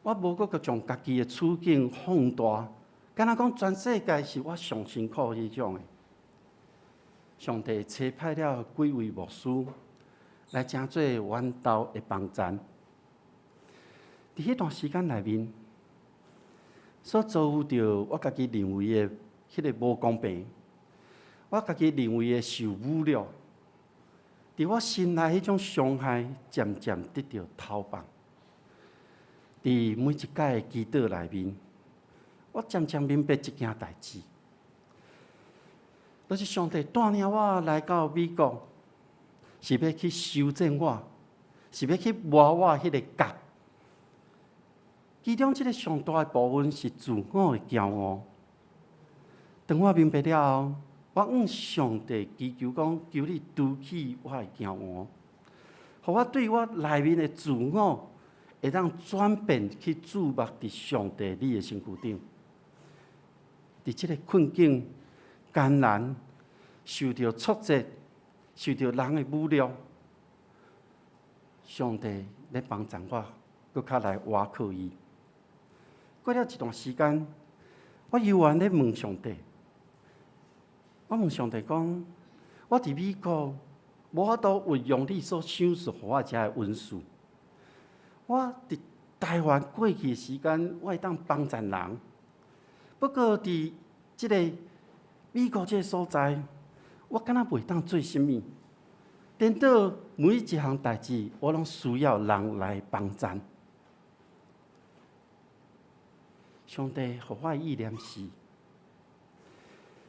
[SPEAKER 4] 我无搁个将家己的处境放大，敢若讲全世界是我上辛苦迄种的。上帝差派了几位牧师来成做阮兜的帮站。伫迄段时间内面，所遭遇着我家己认为的迄个无公平，我家己认为的受侮辱，伫我心内迄种伤害渐渐得到透放。伫每一届的祈祷内面，我渐渐明白一件代志，就是上帝带领我来到美国，是要去修正我，是要去磨我迄个角。其中一个上大的部分是自我的骄傲。当我明白了后，我向上帝祈求讲：求你除去我的骄傲，互我对我内面的自我会当转变去注目伫上帝你的身躯顶。伫这个困境、艰难、受到挫折、受到人的侮辱，上帝咧帮助我，搁较来倚靠伊。过了一段时间，我犹原咧问上帝，我问上帝讲：我伫美国无法度运用你所赏赐互我遮的恩赐。我伫台湾过去的时间，我会当帮助人。不过伫即个美国这个所在，我敢若袂当做甚物。颠倒每一项代志，我拢需要人来帮助。上帝互我的意念是，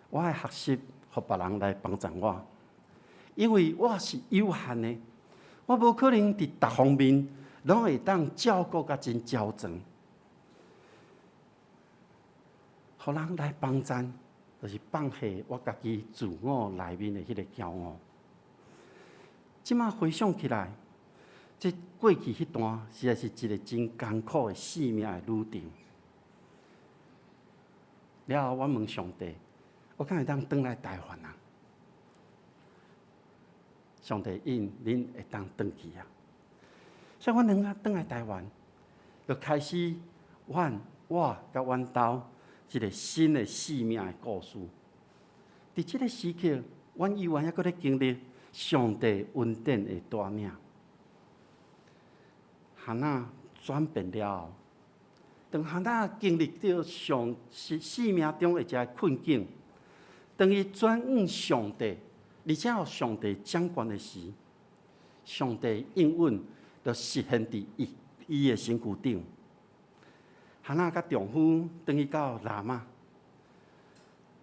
[SPEAKER 4] 我爱学习，互别人来帮助我，因为我是有限的，我无可能伫各方面拢会当照顾甲真周全。互人来帮助，就是放下我家己自我内面的迄个骄傲。即马回想起来，这过去迄段实在是一个真艰苦的生命的旅程。了后，我问上帝，我敢会当转来台湾啊？上帝应恁会当转去啊。所以我两个转来台湾，就开始我甲阮兜一个新的生命的故事。伫即个时刻，阮犹原还搁咧经历上帝恩典的带领。汉娜转变了后，当汉娜经历到生命中的一个困境，当伊转向上帝，而且有上帝掌权的时，上帝应允就实现伫伊的身躯顶。汉娜甲丈夫当伊到拉玛，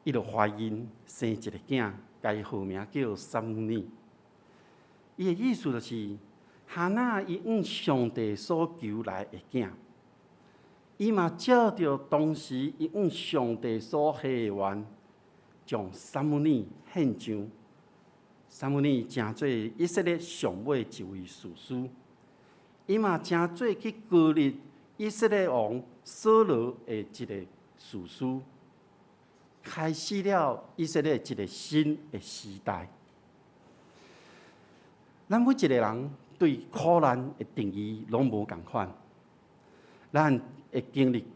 [SPEAKER 4] 伊就怀孕生一个囝，甲伊号名叫撒母尼。伊的意思就是，汉娜伊向上帝所求来的囝。伊嘛照着当时伊向上帝所许的愿，将撒母尼献上。撒母尼成做以色列上尾一位士师，伊嘛成做去高立以色列王扫罗的一个士师，开始了以色列一个新的时代。咱每一个人对苦难的定义拢无共款，咱会经历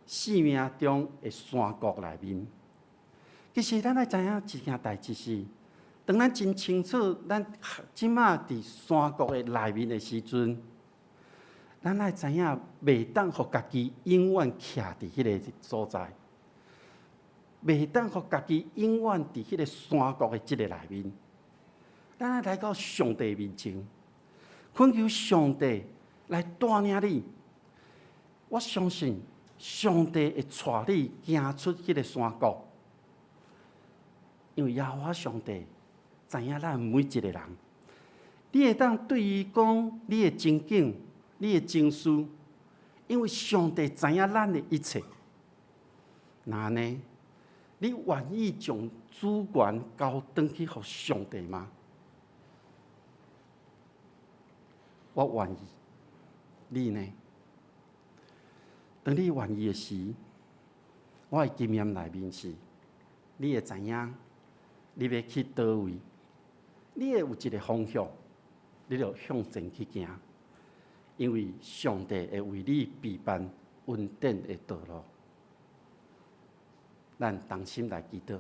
[SPEAKER 4] 生命中的山谷内面。其实咱要知影一件代志是，当咱真清楚咱即马伫山谷的内面的时阵，咱要知影袂当互家己永远徛伫迄个所在，袂当互家己永远伫迄个山谷的即个内面。咱要来到上帝面前，恳求上帝来带领你。我相信上帝会带你行出迄个山谷，因为耶和华上帝知影咱每一个人，你会当对伊讲你的情景、你的情绪，因为上帝知影咱的一切。那呢，你愿意将主权交转去给上帝吗？我愿意，你呢？当你愿意的时，我的经验内面是，你会知影你要去倒位，你会有一个方向。你就向前去行，因为上帝会为你备办稳定的道路。咱同心来祈祷。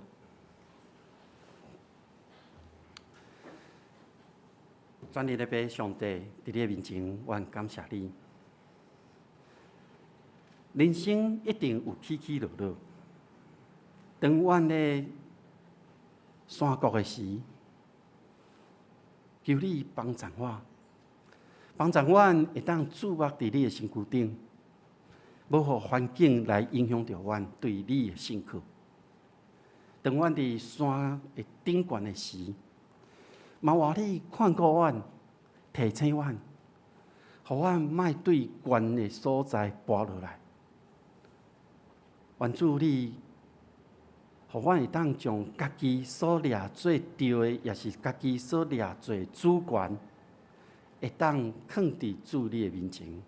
[SPEAKER 4] 全力的拜上帝，伫你的面前，阮感谢你。人生一定有起起落落，当阮咧山谷的时，求你帮助我，帮助阮会当注目伫你的身躯顶，无互环境来影响着阮对你的信靠。当阮伫山的顶悬的时，嘛话你看顾阮，提醒阮，互阮莫对悬的所在跋落来。愿主你，互阮会当将家己所掠做对的，也是家己所掠做主权，会当放伫主你的面前，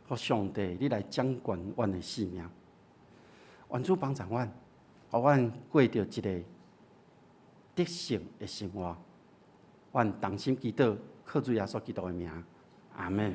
[SPEAKER 4] 互上帝你来掌管阮的性命。愿主帮助阮，互阮过着一个得胜的生活。阮同心祈祷，靠主耶稣基督的名，阿门。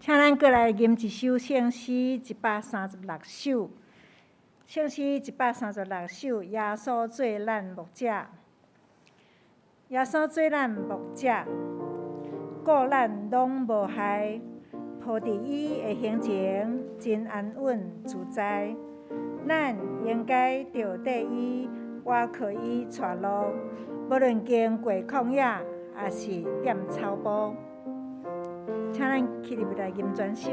[SPEAKER 3] 请咱过来吟一首圣诗136首。圣诗136首，耶稣做咱牧者，耶稣做咱牧者，顾咱拢无害，抱伫伊的行前，真安稳自在。咱应该着缀伊，我靠伊带路，无论经过旷野，也是踮草坡。请咱起立来吟全首。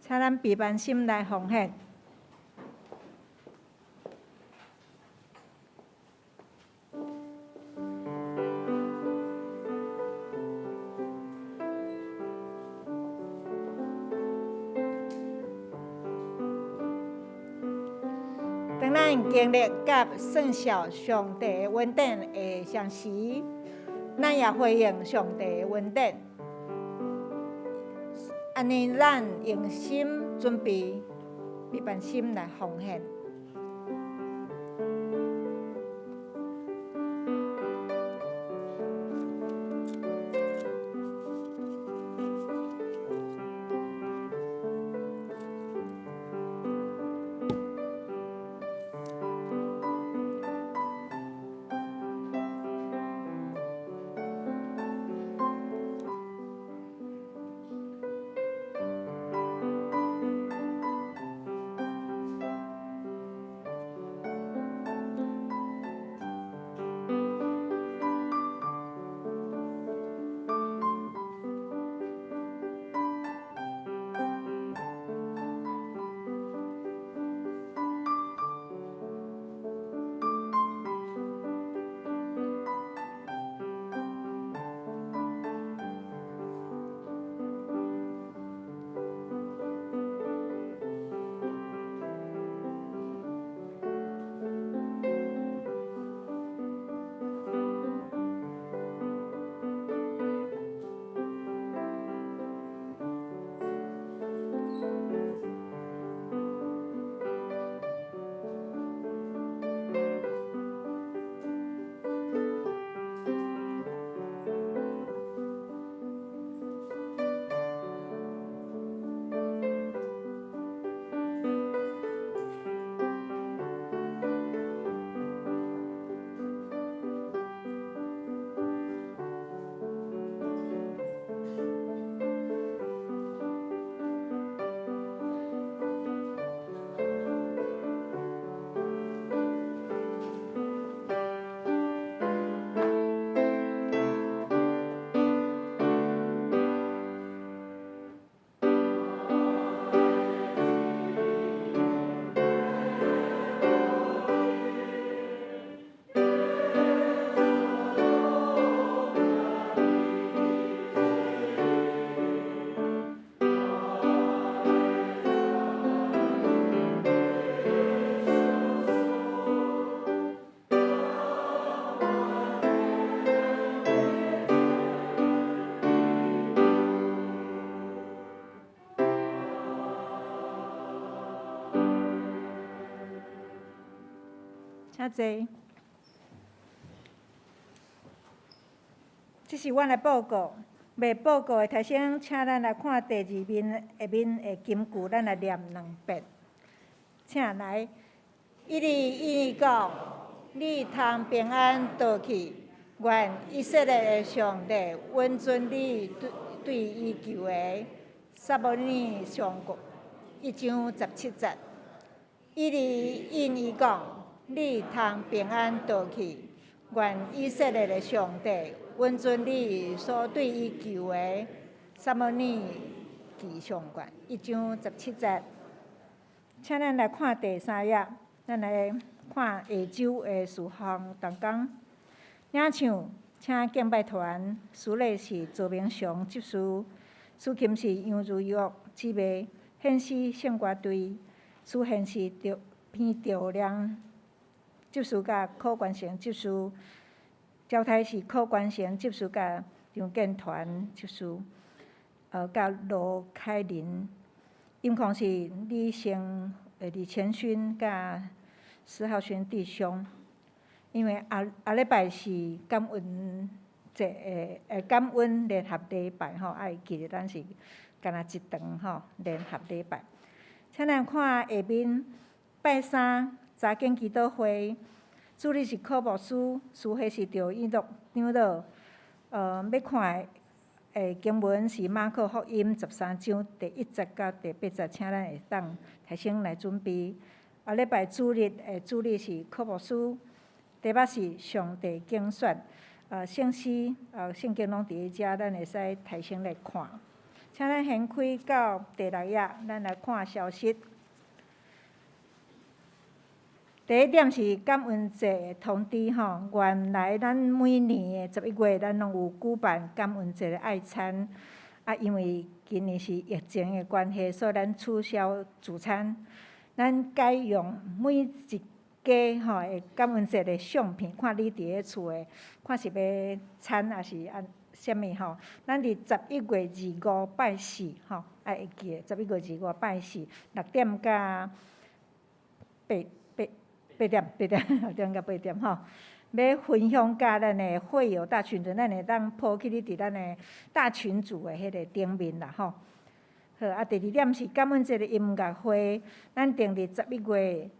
[SPEAKER 3] 请咱备万心来奉献。当咱经历甲算小上帝的恩典的相时，咱也回应上帝的恩典。安尼，咱用心准备，备办心来奉献。请坐。这是阮的报告。未报告的，头先请咱来看第二面下面的金句，咱来念2遍。请来，一字一字讲，你通平安倒去，愿以色列的上帝温存你对伊求的。撒母耳上1章17节。一字一字讲，你通平安倒去，愿以色列的上帝温存你所对伊求的。撒母耳记上卷1章17节。请咱来看第3页，咱来看下周的事项当中。领唱，请敬拜团，司礼是周明祥执事，司琴是杨如玉姊妹，献诗圣歌队，司献是偏调亮执事甲柯关成执事，交台是柯关成执事甲张建团执事，甲罗凯琳。音控是李千勋甲施浩轩弟兄。因为下礼拜是感恩节感恩联合礼拜吼，爱记得咱是干那一堂吼联合礼拜。请咱看下面拜三查经祈祷会，主理是柯牧师，司会是赵永乐长老。要看的经文是马可福音13章第1节到第8节，请咱会当提醒来准备。下礼拜主日主理是柯牧师。题目是上帝竞选，圣诗圣经拢伫遮，咱会使提醒来看。请咱掀开到第6页，咱来看消息。第一点是感恩节的通知吼，原来咱每年的11月，咱拢有举办感恩节的爱餐，因为今年是疫情的关系，所以咱取消自餐，咱改用每一家吼的感恩节的相片，看你伫个厝诶，看是要产还是啥物吼？咱伫11月25拜4吼，会记诶11月25拜4，6点到8点，6点到8点吼。要分享甲咱的会友大群组，咱会当抛去你伫咱的大群组的迄个顶面啦吼。好，第2点是感恩节的音乐会，咱定伫11月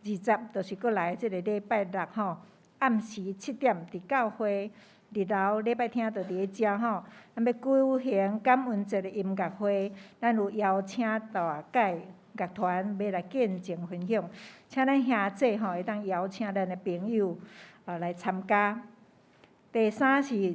[SPEAKER 3] 20，就是过来即个礼拜6吼，暗时7点伫教会2楼礼拜天就伫咧遮吼。咱要举行感恩节的音乐会，咱有邀请大介乐团要来见证分享，请咱兄弟吼会当邀请咱的朋友来参加。第3是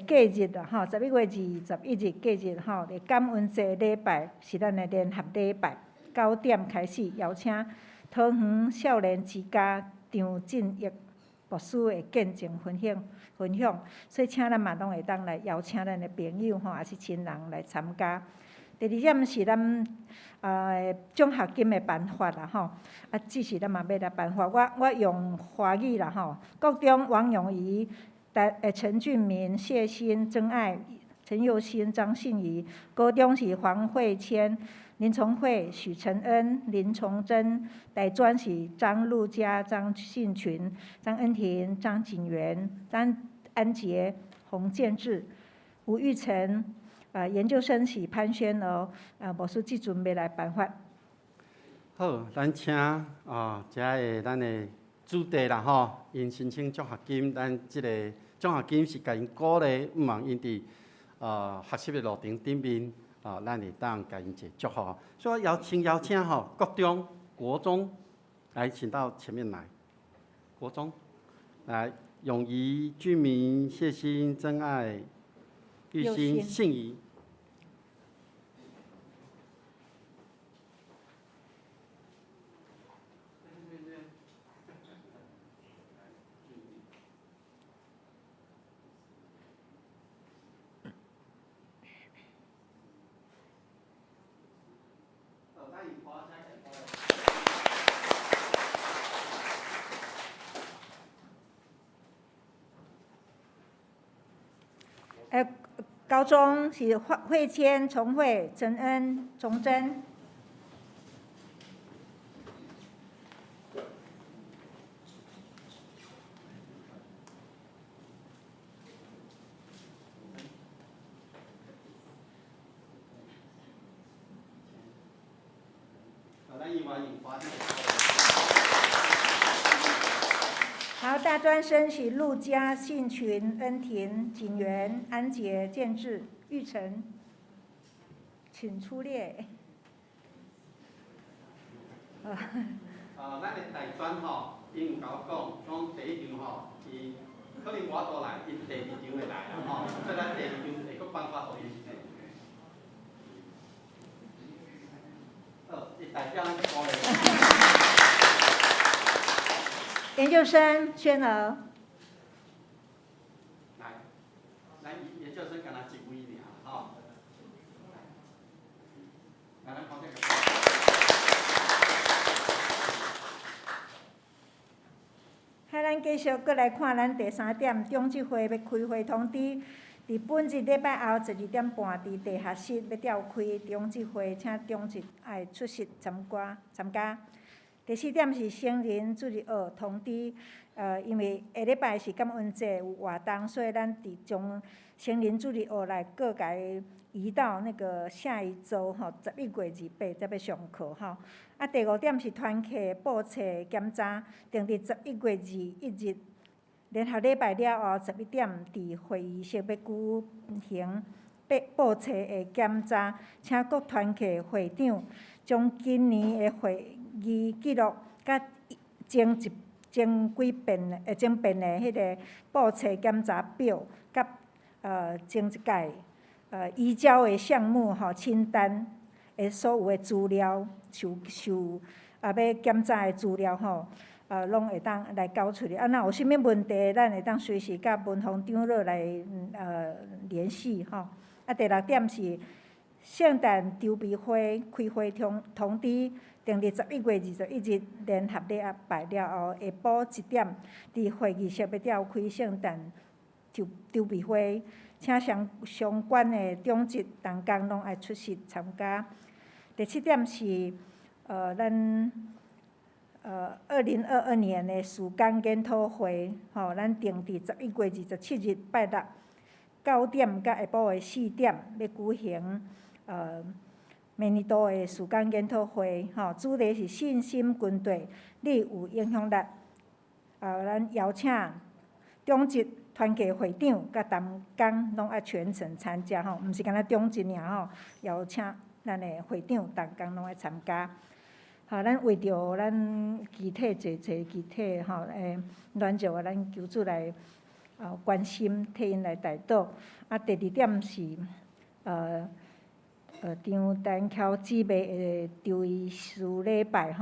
[SPEAKER 3] 假日啦吼，11月21日假日吼，感恩节礼拜是咱的联合礼拜，9点开始邀请桃园少年之家张振义牧师的见证分享，所以请咱嘛拢会当来邀请咱的朋友吼，也是亲人来参加。第2点是咱奖学金的颁发啦吼，只是咱嘛要来颁发，我用华语啦吼，国中王永仪、陈俊明、谢欣、曾爱、陈佑欣、张信仪；高中是黄慧谦、林崇慧、许承恩、林崇珍；大专是张路佳、张信群、张恩婷、张景元、张安杰、洪建志、吴玉成。研究生是潘宣娥，牧师即阵要来颁发。
[SPEAKER 4] 好，咱请遮个咱的主题啦吼，因申请奖学金，咱即个奖学金是甲因鼓励，毋望因伫学习的路程顶面咱会当甲因一个祝福。所以邀请吼，国中、国中来请到前面来，国中来，永仪、俊明、谢欣、真爱。玉兴、信仪，
[SPEAKER 3] 高中是慧谦、崇慧、陈恩、崇珍。好，大专生是陆家、信群、恩婷、景元、安杰、建志、玉成，请出列。
[SPEAKER 4] 咱的大专吼，因有甲我讲第1场吼，伊可能我倒来，因第2场会来啦吼，所以咱第2场会阁颁发互伊。好，伊代表咱鼓励。
[SPEAKER 3] 研究生宣娥，
[SPEAKER 4] 来，咱研究生敢若1位尔吼，来，咱旁边。
[SPEAKER 3] 嗨，咱继续过来看咱第3点，中执会要开会通知，伫本日礼拜后12点半伫地下室要召开中执会，请中执爱出席参加。第4点是成人主日学通知，因为下礼拜是感恩节有活动，所以咱从成人主日学来各家移到那个下一周吼，11月28才要上课吼。第5点是团契报册检查，定伫11月21日联合礼拜了后11点伫会议室要举行报册的检查，请各团契会长将今年的会议记录甲前几遍的迄个报册检查表，甲前一届移交的项目吼清单的所有的资料，要检查的资料吼，拢会当来交出去。若有啥物问题，咱会当随时甲文phòng长老来联系吼。第6点是圣诞筹备会开会通知，定伫11月21日联合礼拜了后，下晡1点，伫会议室要召开圣诞筹备会，请相关的长职同工拢爱出席参加。第7点是咱2022年的事工检讨会，咱定伫11月27日拜六9点到下晡的4点，要举行明年度的事工检讨会，主题是信心军队，你有影响力。咱邀请长职团契会长甲同工拢爱全程参加，毋是干那长职尔，邀请咱的会长同工拢爱参加。咱为着咱集体集体暖就咱求主来关心，替因来代祷。第2点是张丹桥姊妹的追思礼拜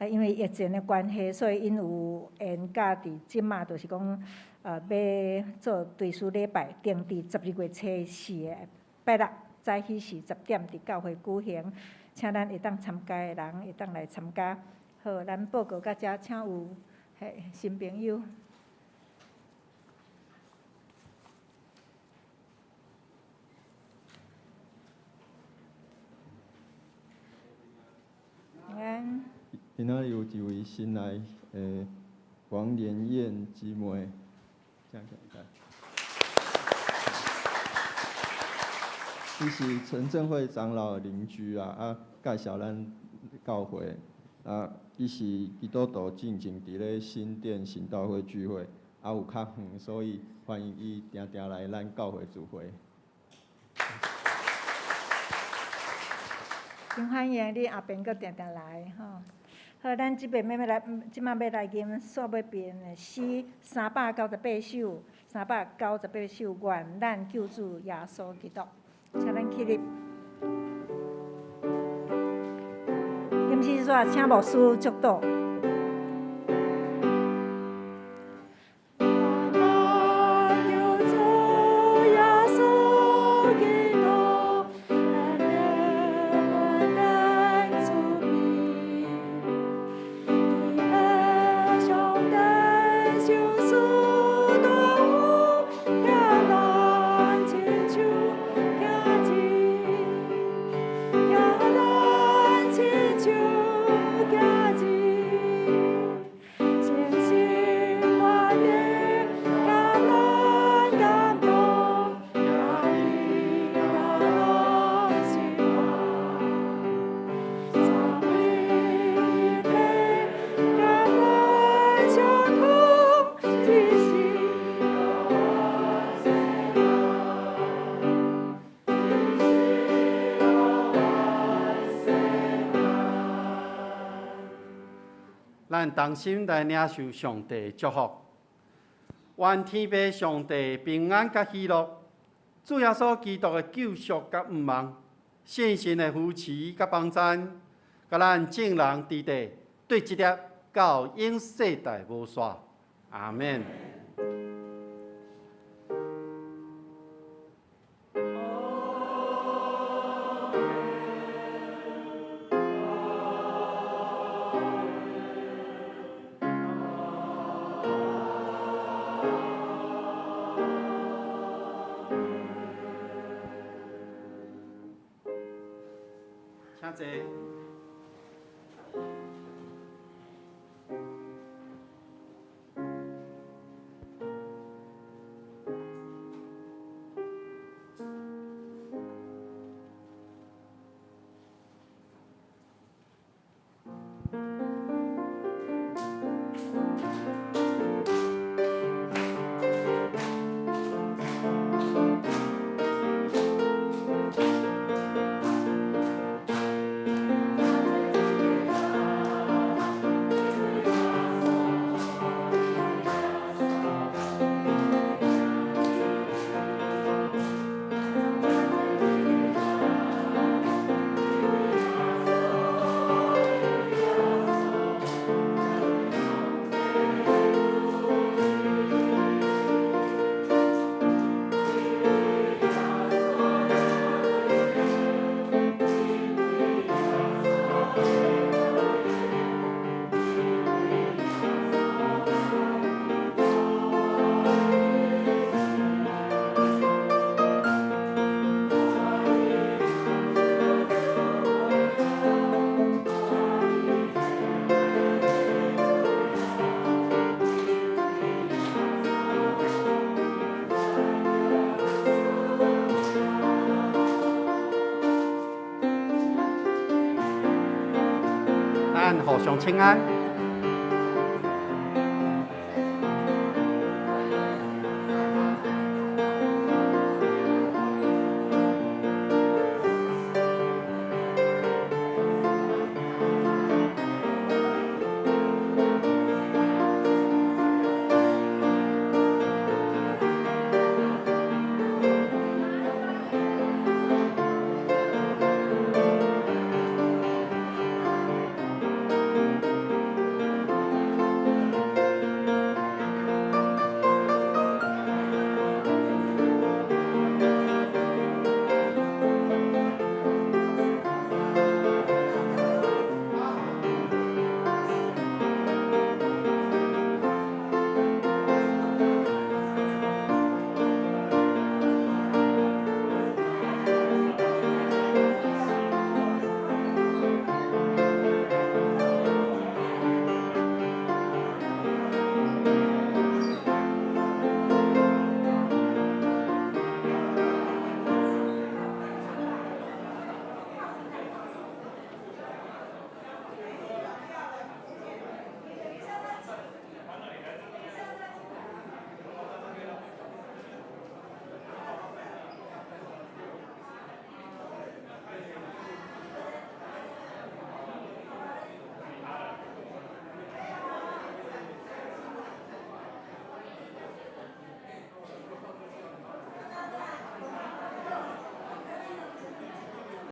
[SPEAKER 3] 因为疫情的关系，所以因有延假伫即马，就是讲要做追思礼拜，定伫12月4的拜六早起时10点伫教会举行。请咱会当参加的人会当来参加。好，咱报告到遮，请有新朋友。平安。
[SPEAKER 5] 今仔有一位新来王连燕姊妹，这样简单。伊是陈正会长老的邻居介绍咱教会伊是基督徒进前伫咧新店行道会聚会，有较远，所以欢迎伊定定来咱教会聚会。
[SPEAKER 3] 真欢迎你后边佫定定来好，咱即摆要来，即马要来吟煞尾篇的诗398首，398首愿咱救主耶稣基督。请咱起立。吟诗煞，请牧师祝祷。
[SPEAKER 4] 咱同心来领受上帝的祝福，愿天父上帝平安甲喜乐，主耶稣基督的救赎甲毋忘，信心的扶持甲帮赞，甲咱众人伫地对一粒到永世代无煞。阿免。请坐。上清安。